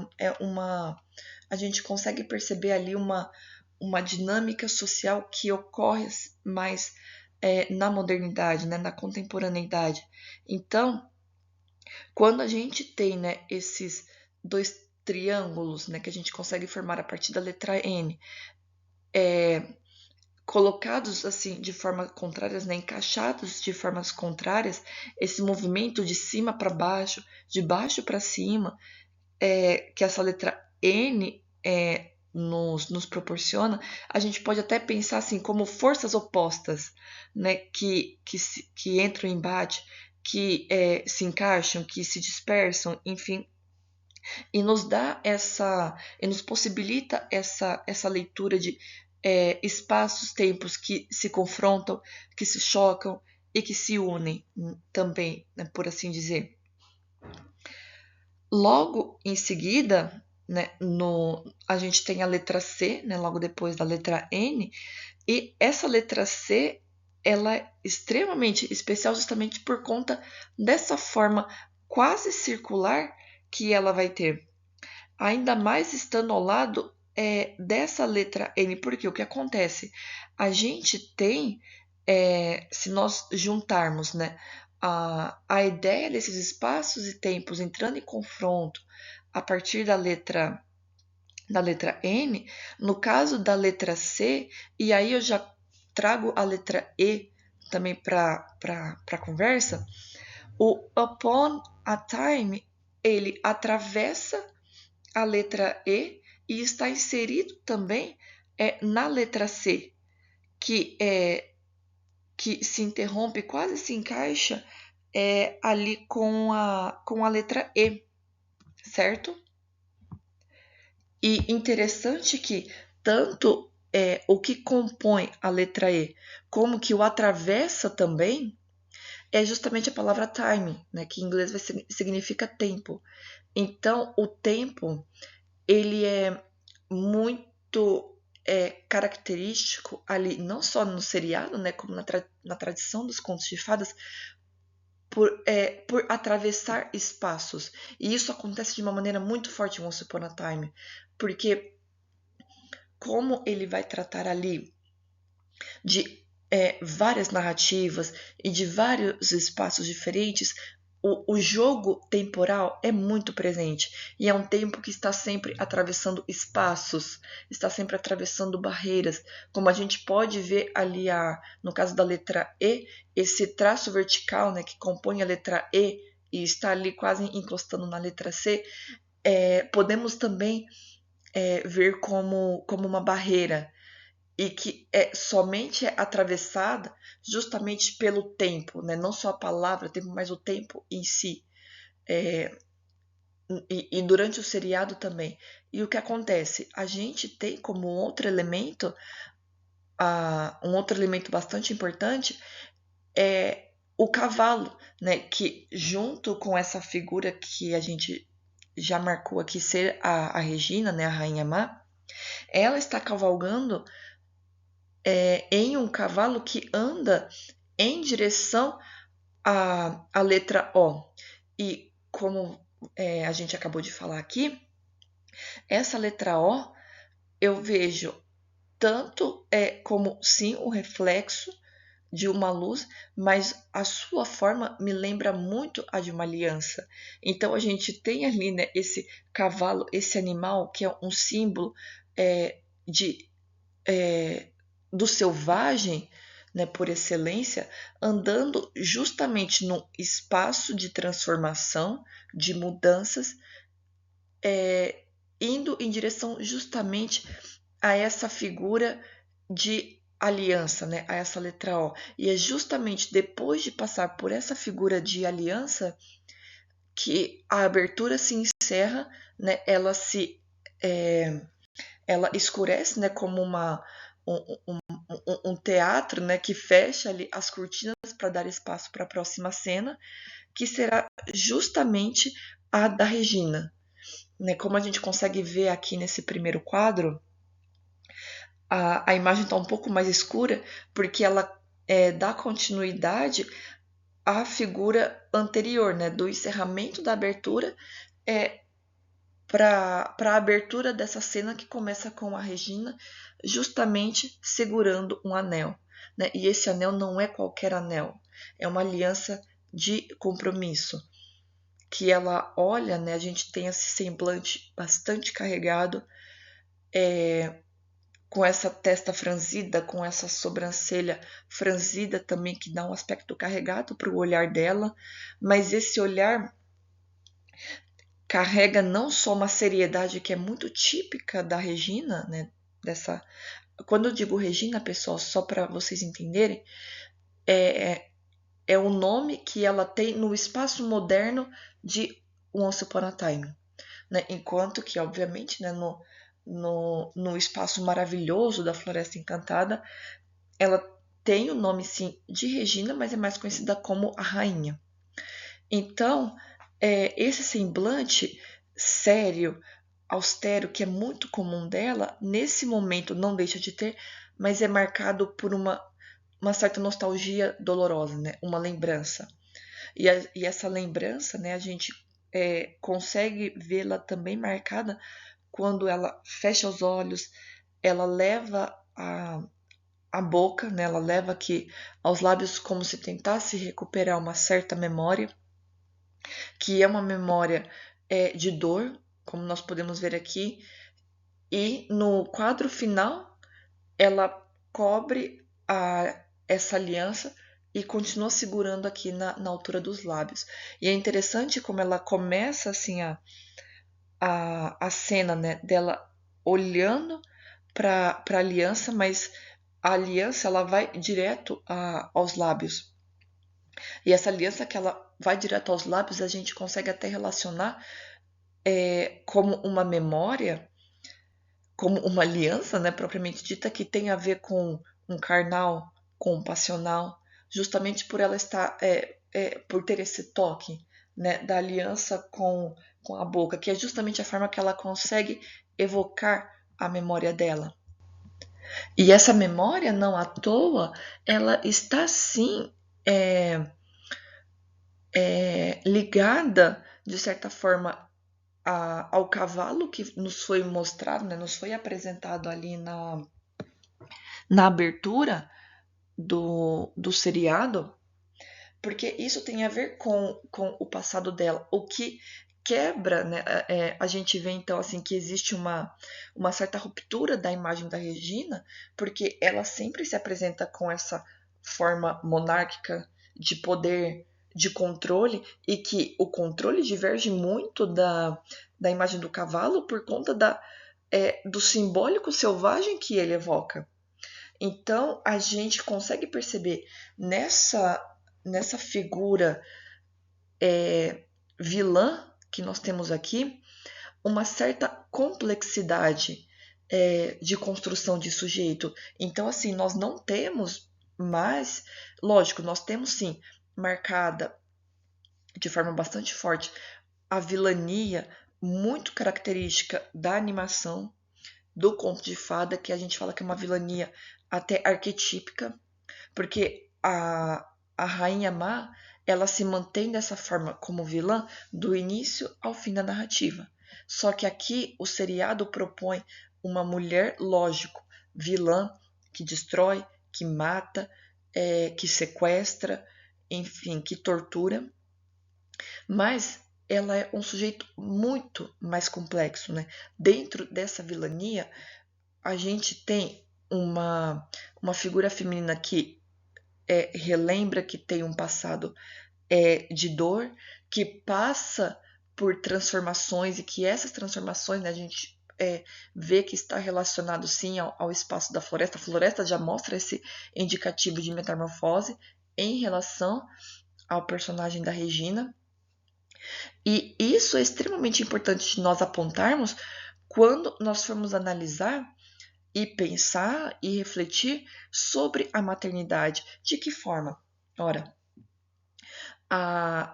A gente consegue perceber ali uma dinâmica social que ocorre mais na modernidade, né? Na contemporaneidade. Então, quando a gente tem, né, esses dois triângulos, né, que a gente consegue formar a partir da letra N, colocados assim de formas contrárias, né, encaixados de formas contrárias, esse movimento de cima para baixo, de baixo para cima, que essa letra N nos proporciona, a gente pode até pensar assim como forças opostas, né, que entram em embate, que se encaixam, que se dispersam, enfim, e nos possibilita essa leitura de espaços, tempos que se confrontam, que se chocam e que se unem também, né, por assim dizer. Logo em seguida, né, a gente tem a letra C, né, logo depois da letra N, e essa letra C ela é extremamente especial justamente por conta dessa forma quase circular que ela vai ter. Ainda mais estando ao lado dessa letra N, porque o que acontece? A gente tem, se nós juntarmos, né, a ideia desses espaços e tempos entrando em confronto a partir da letra N, no caso da letra C, e aí eu já trago a letra E também para a conversa, o upon a time, ele atravessa a letra E está inserido também na letra C, que se interrompe, quase se encaixa ali com a letra E, certo? E interessante que tanto o que compõe a letra E como que o atravessa também é justamente a palavra time, né, que em inglês significa tempo. Então, o tempo ele é muito característico ali, não só no seriado, né, como na tradição dos contos de fadas, por atravessar espaços. E isso acontece de uma maneira muito forte em Once Upon a Time, porque como ele vai tratar ali de várias narrativas e de vários espaços diferentes, o jogo temporal é muito presente e é um tempo que está sempre atravessando espaços, está sempre atravessando barreiras, como a gente pode ver ali no caso da letra E, esse traço vertical, né, que compõe a letra E e está ali quase encostando na letra C, podemos também ver como uma barreira e que somente é atravessada justamente pelo tempo, né? Não só a palavra tempo, mas o tempo em si. E durante o seriado também. E o que acontece? A gente tem como outro elemento, um outro elemento bastante importante, o cavalo, né? Que junto com essa figura que a gente já marcou aqui ser a Regina, né? A Rainha Má, ela está cavalgando em um cavalo que anda em direção à letra O. E como a gente acabou de falar aqui, essa letra O eu vejo tanto como sim o reflexo de uma luz, mas a sua forma me lembra muito a de uma aliança. Então a gente tem ali, né, esse cavalo, esse animal que é um símbolo de do selvagem, né, por excelência, andando justamente num espaço de transformação, de mudanças, indo em direção justamente a essa figura de aliança, né, a essa letra O. E é justamente depois de passar por essa figura de aliança que a abertura se encerra, né, ela escurece, né, como um teatro, né, que fecha ali as cortinas para dar espaço para a próxima cena, que será justamente a da Regina. Né? Como a gente consegue ver aqui nesse primeiro quadro, a imagem está um pouco mais escura, porque ela dá continuidade a figura anterior, né, do encerramento da abertura para a abertura dessa cena que começa com a Regina justamente segurando um anel, né? E esse anel não é qualquer anel, é uma aliança de compromisso. Que ela olha, né? A gente tem esse semblante bastante carregado, com essa testa franzida, com essa sobrancelha franzida também, que dá um aspecto carregado para o olhar dela, mas esse olhar carrega não só uma seriedade que é muito típica da Regina, né? Quando eu digo Regina, pessoal, só para vocês entenderem, é o nome que ela tem no espaço moderno de Once Upon a Time, né? Enquanto que, obviamente, né, no espaço maravilhoso da Floresta Encantada, ela tem o nome, sim, de Regina, mas é mais conhecida como a Rainha. Então, esse semblante sério, austero, que é muito comum dela, nesse momento não deixa de ter, mas é marcado por uma certa nostalgia dolorosa, né? Uma lembrança. E essa lembrança, né, a gente consegue vê-la também marcada quando ela fecha os olhos, ela leva a boca, né, ela leva aqui aos lábios como se tentasse recuperar uma certa memória, que é uma memória de dor, como nós podemos ver aqui, e no quadro final ela cobre essa aliança e continua segurando aqui na altura dos lábios. E é interessante como ela começa assim a cena, né, dela olhando para a aliança, mas a aliança ela vai direto aos lábios. E essa aliança que ela vai direto aos lábios, a gente consegue até relacionar como uma memória, como uma aliança, né, propriamente dita, que tem a ver com um carnal, com um passional, justamente por ela estar, por ter esse toque, né, da aliança com a boca, que é justamente a forma que ela consegue evocar a memória dela. E essa memória, não à toa, ela está sim ligada, de certa forma, ao cavalo que nos foi mostrado, né, nos foi apresentado ali na abertura do seriado, porque isso tem a ver com o passado dela, o que quebra, né? A gente vê então assim que existe uma certa ruptura da imagem da Regina, porque ela sempre se apresenta com essa forma monárquica de poder, de controle, e que o controle diverge muito da imagem do cavalo por conta do simbólico selvagem que ele evoca. Então a gente consegue perceber nessa figura vilã que nós temos aqui uma certa complexidade de construção de sujeito. Então, assim, nós não temos mais, lógico, nós temos sim marcada de forma bastante forte a vilania muito característica da animação do conto de fada, que a gente fala que é uma vilania até arquetípica, porque a rainha má ela se mantém dessa forma como vilã do início ao fim da narrativa. Só que aqui o seriado propõe uma mulher, lógico, vilã, que destrói, que mata, que sequestra, enfim, que tortura, mas ela é um sujeito muito mais complexo, né? Dentro dessa vilania, a gente tem uma figura feminina que relembra que tem um passado de dor, que passa por transformações e que essas transformações, né, a gente vê que está relacionado sim ao espaço da floresta. A floresta já mostra esse indicativo de metamorfose em relação ao personagem da Regina. E isso é extremamente importante de nós apontarmos quando nós formos analisar e pensar e refletir sobre a maternidade. De que forma? Ora,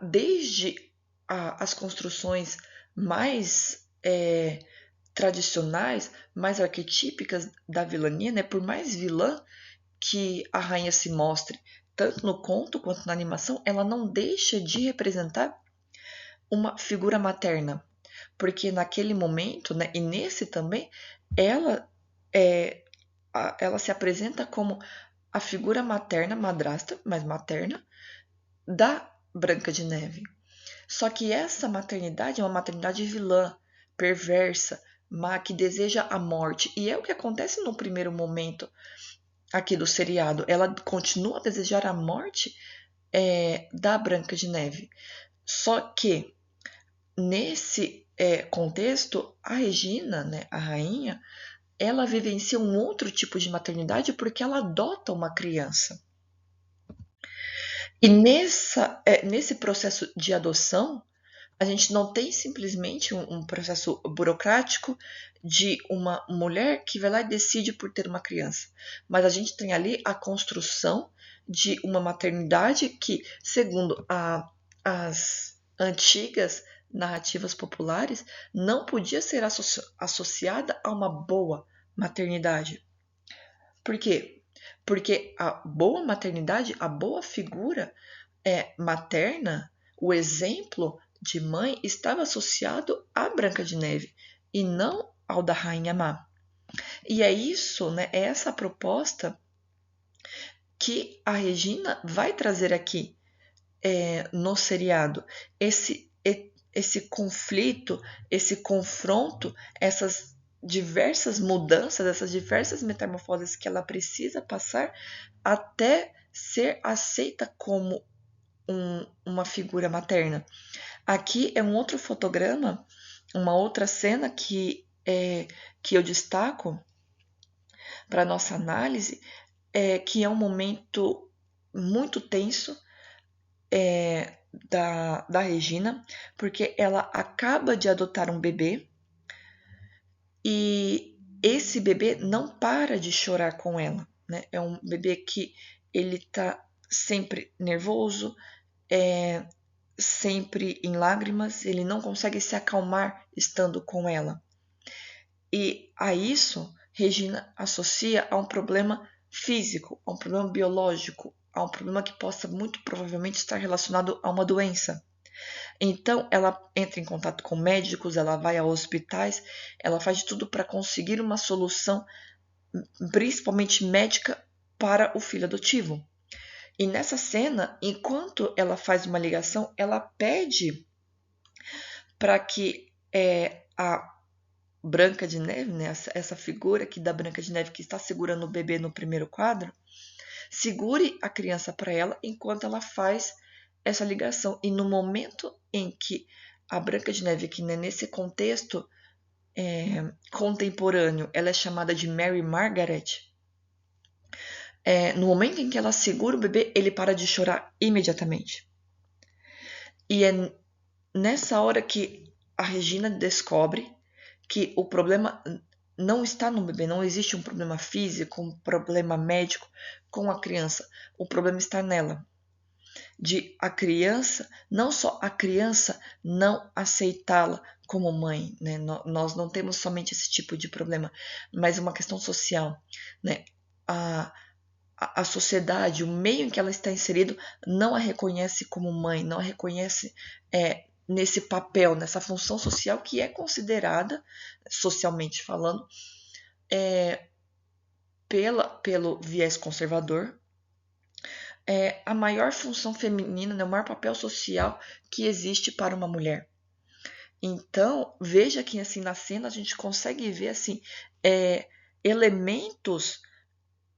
desde as construções mais tradicionais, mais arquetípicas da vilania, né? Por mais vilã que a rainha se mostre tanto no conto quanto na animação, ela não deixa de representar uma figura materna, porque naquele momento, né, e nesse também, ela ela se apresenta como a figura materna, madrasta, mas materna, da Branca de Neve. Só que essa maternidade é uma maternidade vilã, perversa, má, que deseja a morte. E é o que acontece no primeiro momento aqui do seriado. Ela continua a desejar a morte da Branca de Neve. Só que nesse contexto, a Regina, né, a rainha, ela vivencia um outro tipo de maternidade porque ela adota uma criança. E nesse processo de adoção, a gente não tem simplesmente um processo burocrático de uma mulher que vai lá e decide por ter uma criança. Mas a gente tem ali a construção de uma maternidade que, segundo as antigas narrativas populares, não podia ser associada a uma boa maternidade. Por quê? Porque a boa maternidade, a boa figura materna, o exemplo de mãe estava associado à Branca de Neve e não ao da Rainha Má. E é isso, né? É essa proposta que a Regina vai trazer aqui no seriado. Esse conflito, esse confronto, essas diversas mudanças, essas diversas metamorfoses que ela precisa passar até ser aceita como uma figura materna. Aqui é um outro fotograma, uma outra cena que eu destaco para nossa análise, que é um momento muito tenso da Regina, porque ela acaba de adotar um bebê e esse bebê não para de chorar com ela, né? É um bebê que ele tá sempre nervoso, sempre em lágrimas, ele não consegue se acalmar estando com ela. E a isso, Regina associa a um problema físico, a um problema biológico, a um problema que possa muito provavelmente estar relacionado a uma doença. Então, ela entra em contato com médicos, ela vai a hospitais, ela faz de tudo para conseguir uma solução, principalmente médica, para o filho adotivo. E nessa cena, enquanto ela faz uma ligação, ela pede para que a Branca de Neve, né, essa figura aqui da Branca de Neve que está segurando o bebê no primeiro quadro, segure a criança para ela enquanto ela faz essa ligação. E no momento em que a Branca de Neve, que nesse contexto contemporâneo, ela é chamada de Mary Margaret, no momento em que ela segura o bebê, ele para de chorar imediatamente. E é nessa hora que a Regina descobre que o problema não está no bebê, não existe um problema físico, um problema médico com a criança. O problema está nela. De a criança, não só a criança não aceitá-la como mãe, né? Nós não temos somente esse tipo de problema, mas uma questão social, né? A sociedade, o meio em que ela está inserido, não a reconhece como mãe, não a reconhece nesse papel, nessa função social que é considerada, socialmente falando, pelo viés conservador, a maior função feminina, né, o maior papel social que existe para uma mulher. Então, veja que assim, na cena a gente consegue ver assim, elementos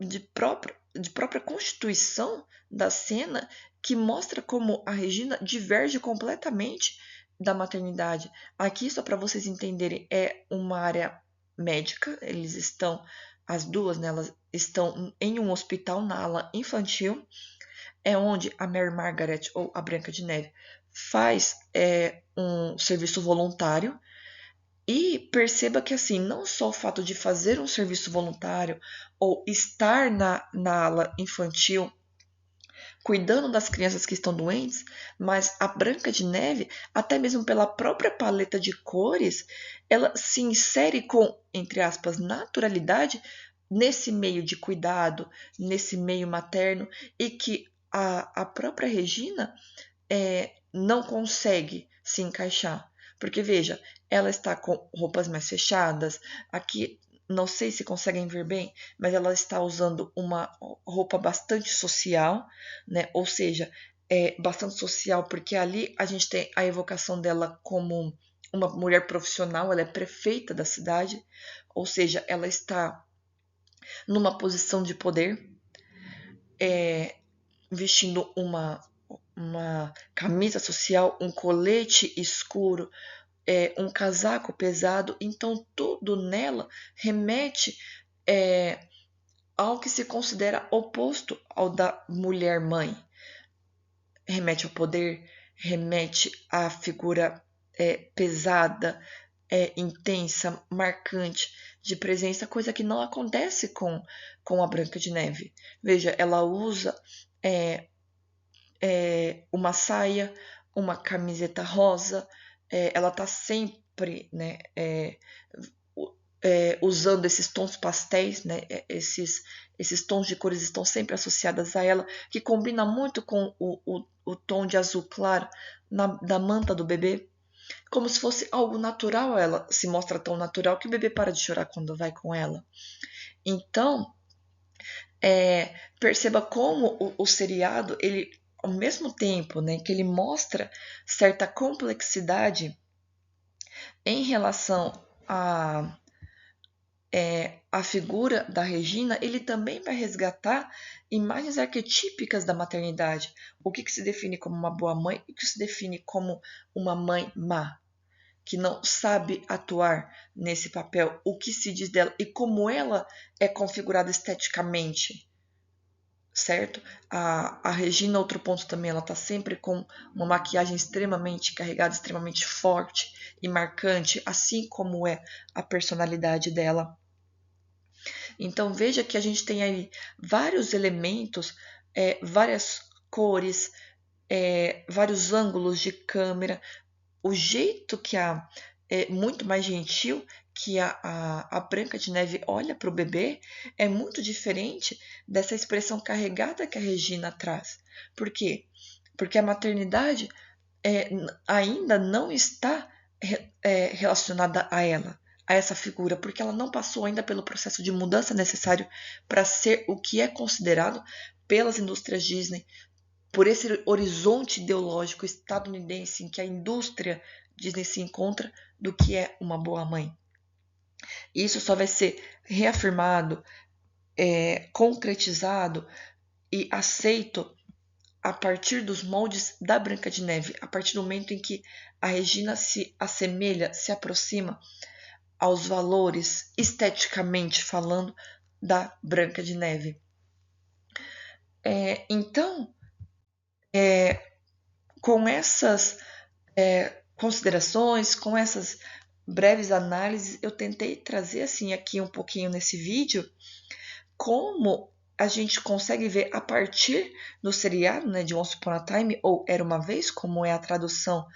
de própria constituição da cena que mostra como a Regina diverge completamente da maternidade. Aqui, só para vocês entenderem, é uma área médica, eles estão, as duas, né, elas estão em um hospital na ala infantil, onde a Mary Margaret, ou a Branca de Neve, faz um serviço voluntário. E perceba que, assim, não só o fato de fazer um serviço voluntário ou estar na ala infantil cuidando das crianças que estão doentes, mas a Branca de Neve, até mesmo pela própria paleta de cores, ela se insere com, entre aspas, naturalidade nesse meio de cuidado, nesse meio materno, e que a própria Regina não consegue se encaixar. Porque, veja, ela está com roupas mais fechadas. Aqui, não sei se conseguem ver bem, mas ela está usando uma roupa bastante social, né? Ou seja, bastante social, porque ali a gente tem a evocação dela como uma mulher profissional, ela é prefeita da cidade, ou seja, ela está numa posição de poder, vestindo uma camisa social, um colete escuro, um casaco pesado. Então, tudo nela remete ao que se considera oposto ao da mulher mãe. Remete ao poder, remete à figura pesada, intensa, marcante, de presença, coisa que não acontece com a Branca de Neve. Veja, ela usa uma saia, uma camiseta rosa, ela tá sempre, né, usando esses tons pastéis, né, esses tons de cores estão sempre associados a ela, que combina muito com o tom de azul claro da manta do bebê, como se fosse algo natural. Ela se mostra tão natural que o bebê para de chorar quando vai com ela. Então, perceba como o seriado, ele, ao mesmo tempo, né, que ele mostra certa complexidade em relação a figura da Regina, ele também vai resgatar imagens arquetípicas da maternidade. O que se define como uma boa mãe e o que se define como uma mãe má, que não sabe atuar nesse papel, o que se diz dela e como ela é configurada esteticamente. Certo? A Regina, outro ponto também, ela tá sempre com uma maquiagem extremamente carregada, extremamente forte e marcante, assim como é a personalidade dela. Então veja que a gente tem aí vários elementos, várias cores, vários ângulos de câmera, o jeito que muito mais gentil que a Branca de Neve olha para o bebê é muito diferente dessa expressão carregada que a Regina traz. Por quê? Porque a maternidade ainda não está relacionada a ela, a essa figura, porque ela não passou ainda pelo processo de mudança necessário para ser o que é considerado pelas indústrias Disney, por esse horizonte ideológico estadunidense em que a indústria Disney se encontra, do que é uma boa mãe. Isso só vai ser reafirmado, concretizado e aceito a partir dos moldes da Branca de Neve, a partir do momento em que a Regina se assemelha, se aproxima aos valores, esteticamente falando, da Branca de Neve. Então, com essas considerações, com essas breves análises, eu tentei trazer assim aqui um pouquinho nesse vídeo como a gente consegue ver a partir do seriado, né, de Once Upon a Time, ou Era Uma Vez, como é a tradução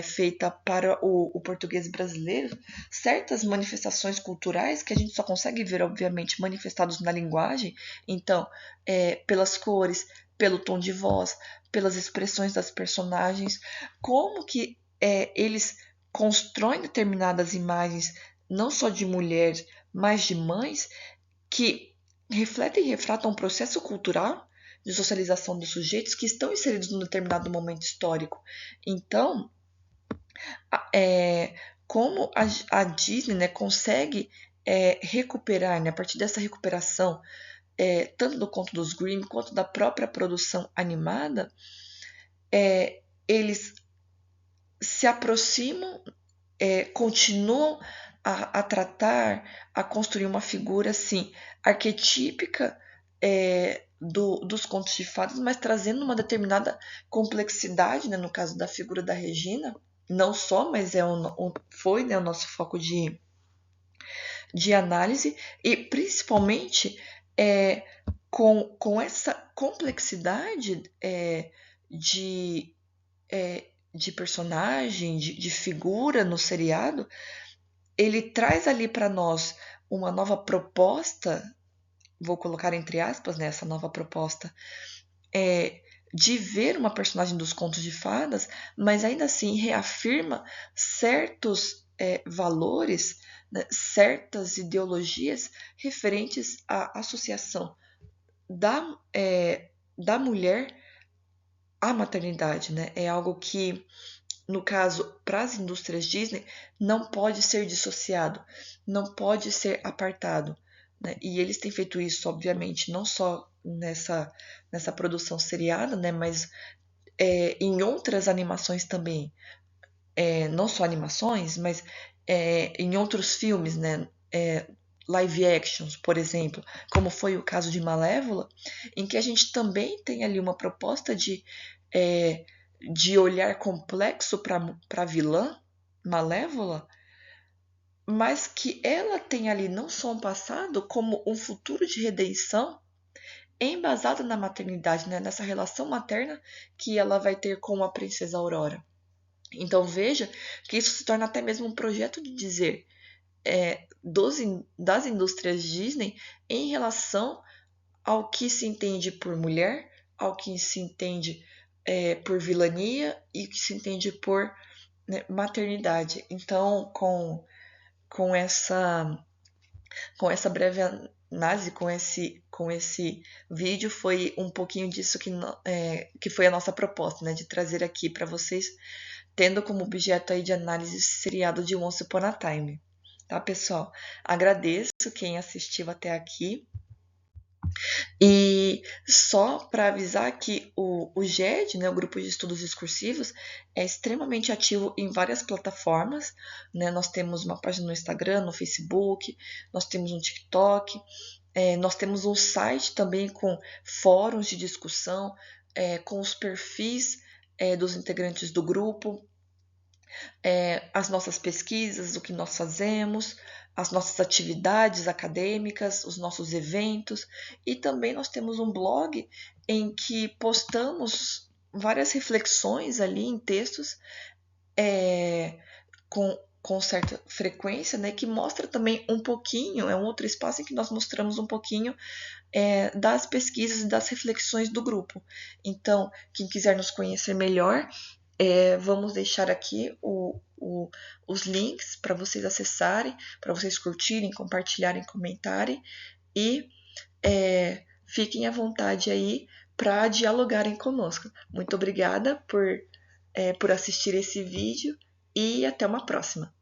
feita para o português brasileiro, certas manifestações culturais que a gente só consegue ver, obviamente, manifestados na linguagem. Então, pelas cores, pelo tom de voz, pelas expressões das personagens, como que eles constroem determinadas imagens, não só de mulheres, mas de mães, que refletem e retratam um processo cultural de socialização dos sujeitos que estão inseridos num determinado momento histórico. Então, como a Disney, né, consegue recuperar, né, a partir dessa recuperação, tanto do conto dos Grimm quanto da própria produção animada, eles se aproximam, continuam a tratar, a construir uma figura assim, arquetípica dos contos de fadas, mas trazendo uma determinada complexidade, né, no caso da figura da Regina, não só, mas foi, né, o nosso foco de análise, e principalmente com essa complexidade de personagem, de figura no seriado, ele traz ali para nós uma nova proposta, vou colocar entre aspas, né, essa nova proposta, de ver uma personagem dos contos de fadas, mas ainda assim reafirma certos valores, né, certas ideologias referentes à associação da mulher à maternidade, né? É algo que, no caso, para as indústrias Disney, não pode ser dissociado, não pode ser apartado, né? E eles têm feito isso, obviamente, não só nessa produção seriada, né? Mas em outras animações também, não só animações, mas em outros filmes, né? Live actions, por exemplo, como foi o caso de Malévola, em que a gente também tem ali uma proposta de olhar complexo para a vilã Malévola, mas que ela tem ali não só um passado, como um futuro de redenção embasado na maternidade, né? Nessa relação materna que ela vai ter com a princesa Aurora. Então veja que isso se torna até mesmo um projeto de dizer das indústrias Disney em relação ao que se entende por mulher, ao que se entende por vilania e o que se entende por, né, maternidade. Então, com essa breve análise, com esse vídeo, foi um pouquinho disso que foi a nossa proposta, né, de trazer aqui para vocês, tendo como objeto aí de análise esse seriado de Once Upon a Time. Tá, pessoal? Agradeço quem assistiu até aqui. E só para avisar que o GED, né, o Grupo de Estudos Discursivos, é extremamente ativo em várias plataformas, né? Nós temos uma página no Instagram, no Facebook, nós temos um TikTok, nós temos um site também com fóruns de discussão, com os perfis dos integrantes do grupo, as nossas pesquisas, o que nós fazemos, as nossas atividades acadêmicas, os nossos eventos, e também nós temos um blog em que postamos várias reflexões ali em textos com certa frequência, né, que mostra também um pouquinho, é um outro espaço em que nós mostramos um pouquinho das pesquisas e das reflexões do grupo. Então, quem quiser nos conhecer melhor, vamos deixar aqui os links para vocês acessarem, para vocês curtirem, compartilharem, comentarem e fiquem à vontade aí para dialogarem conosco. Muito obrigada por assistir esse vídeo e até uma próxima.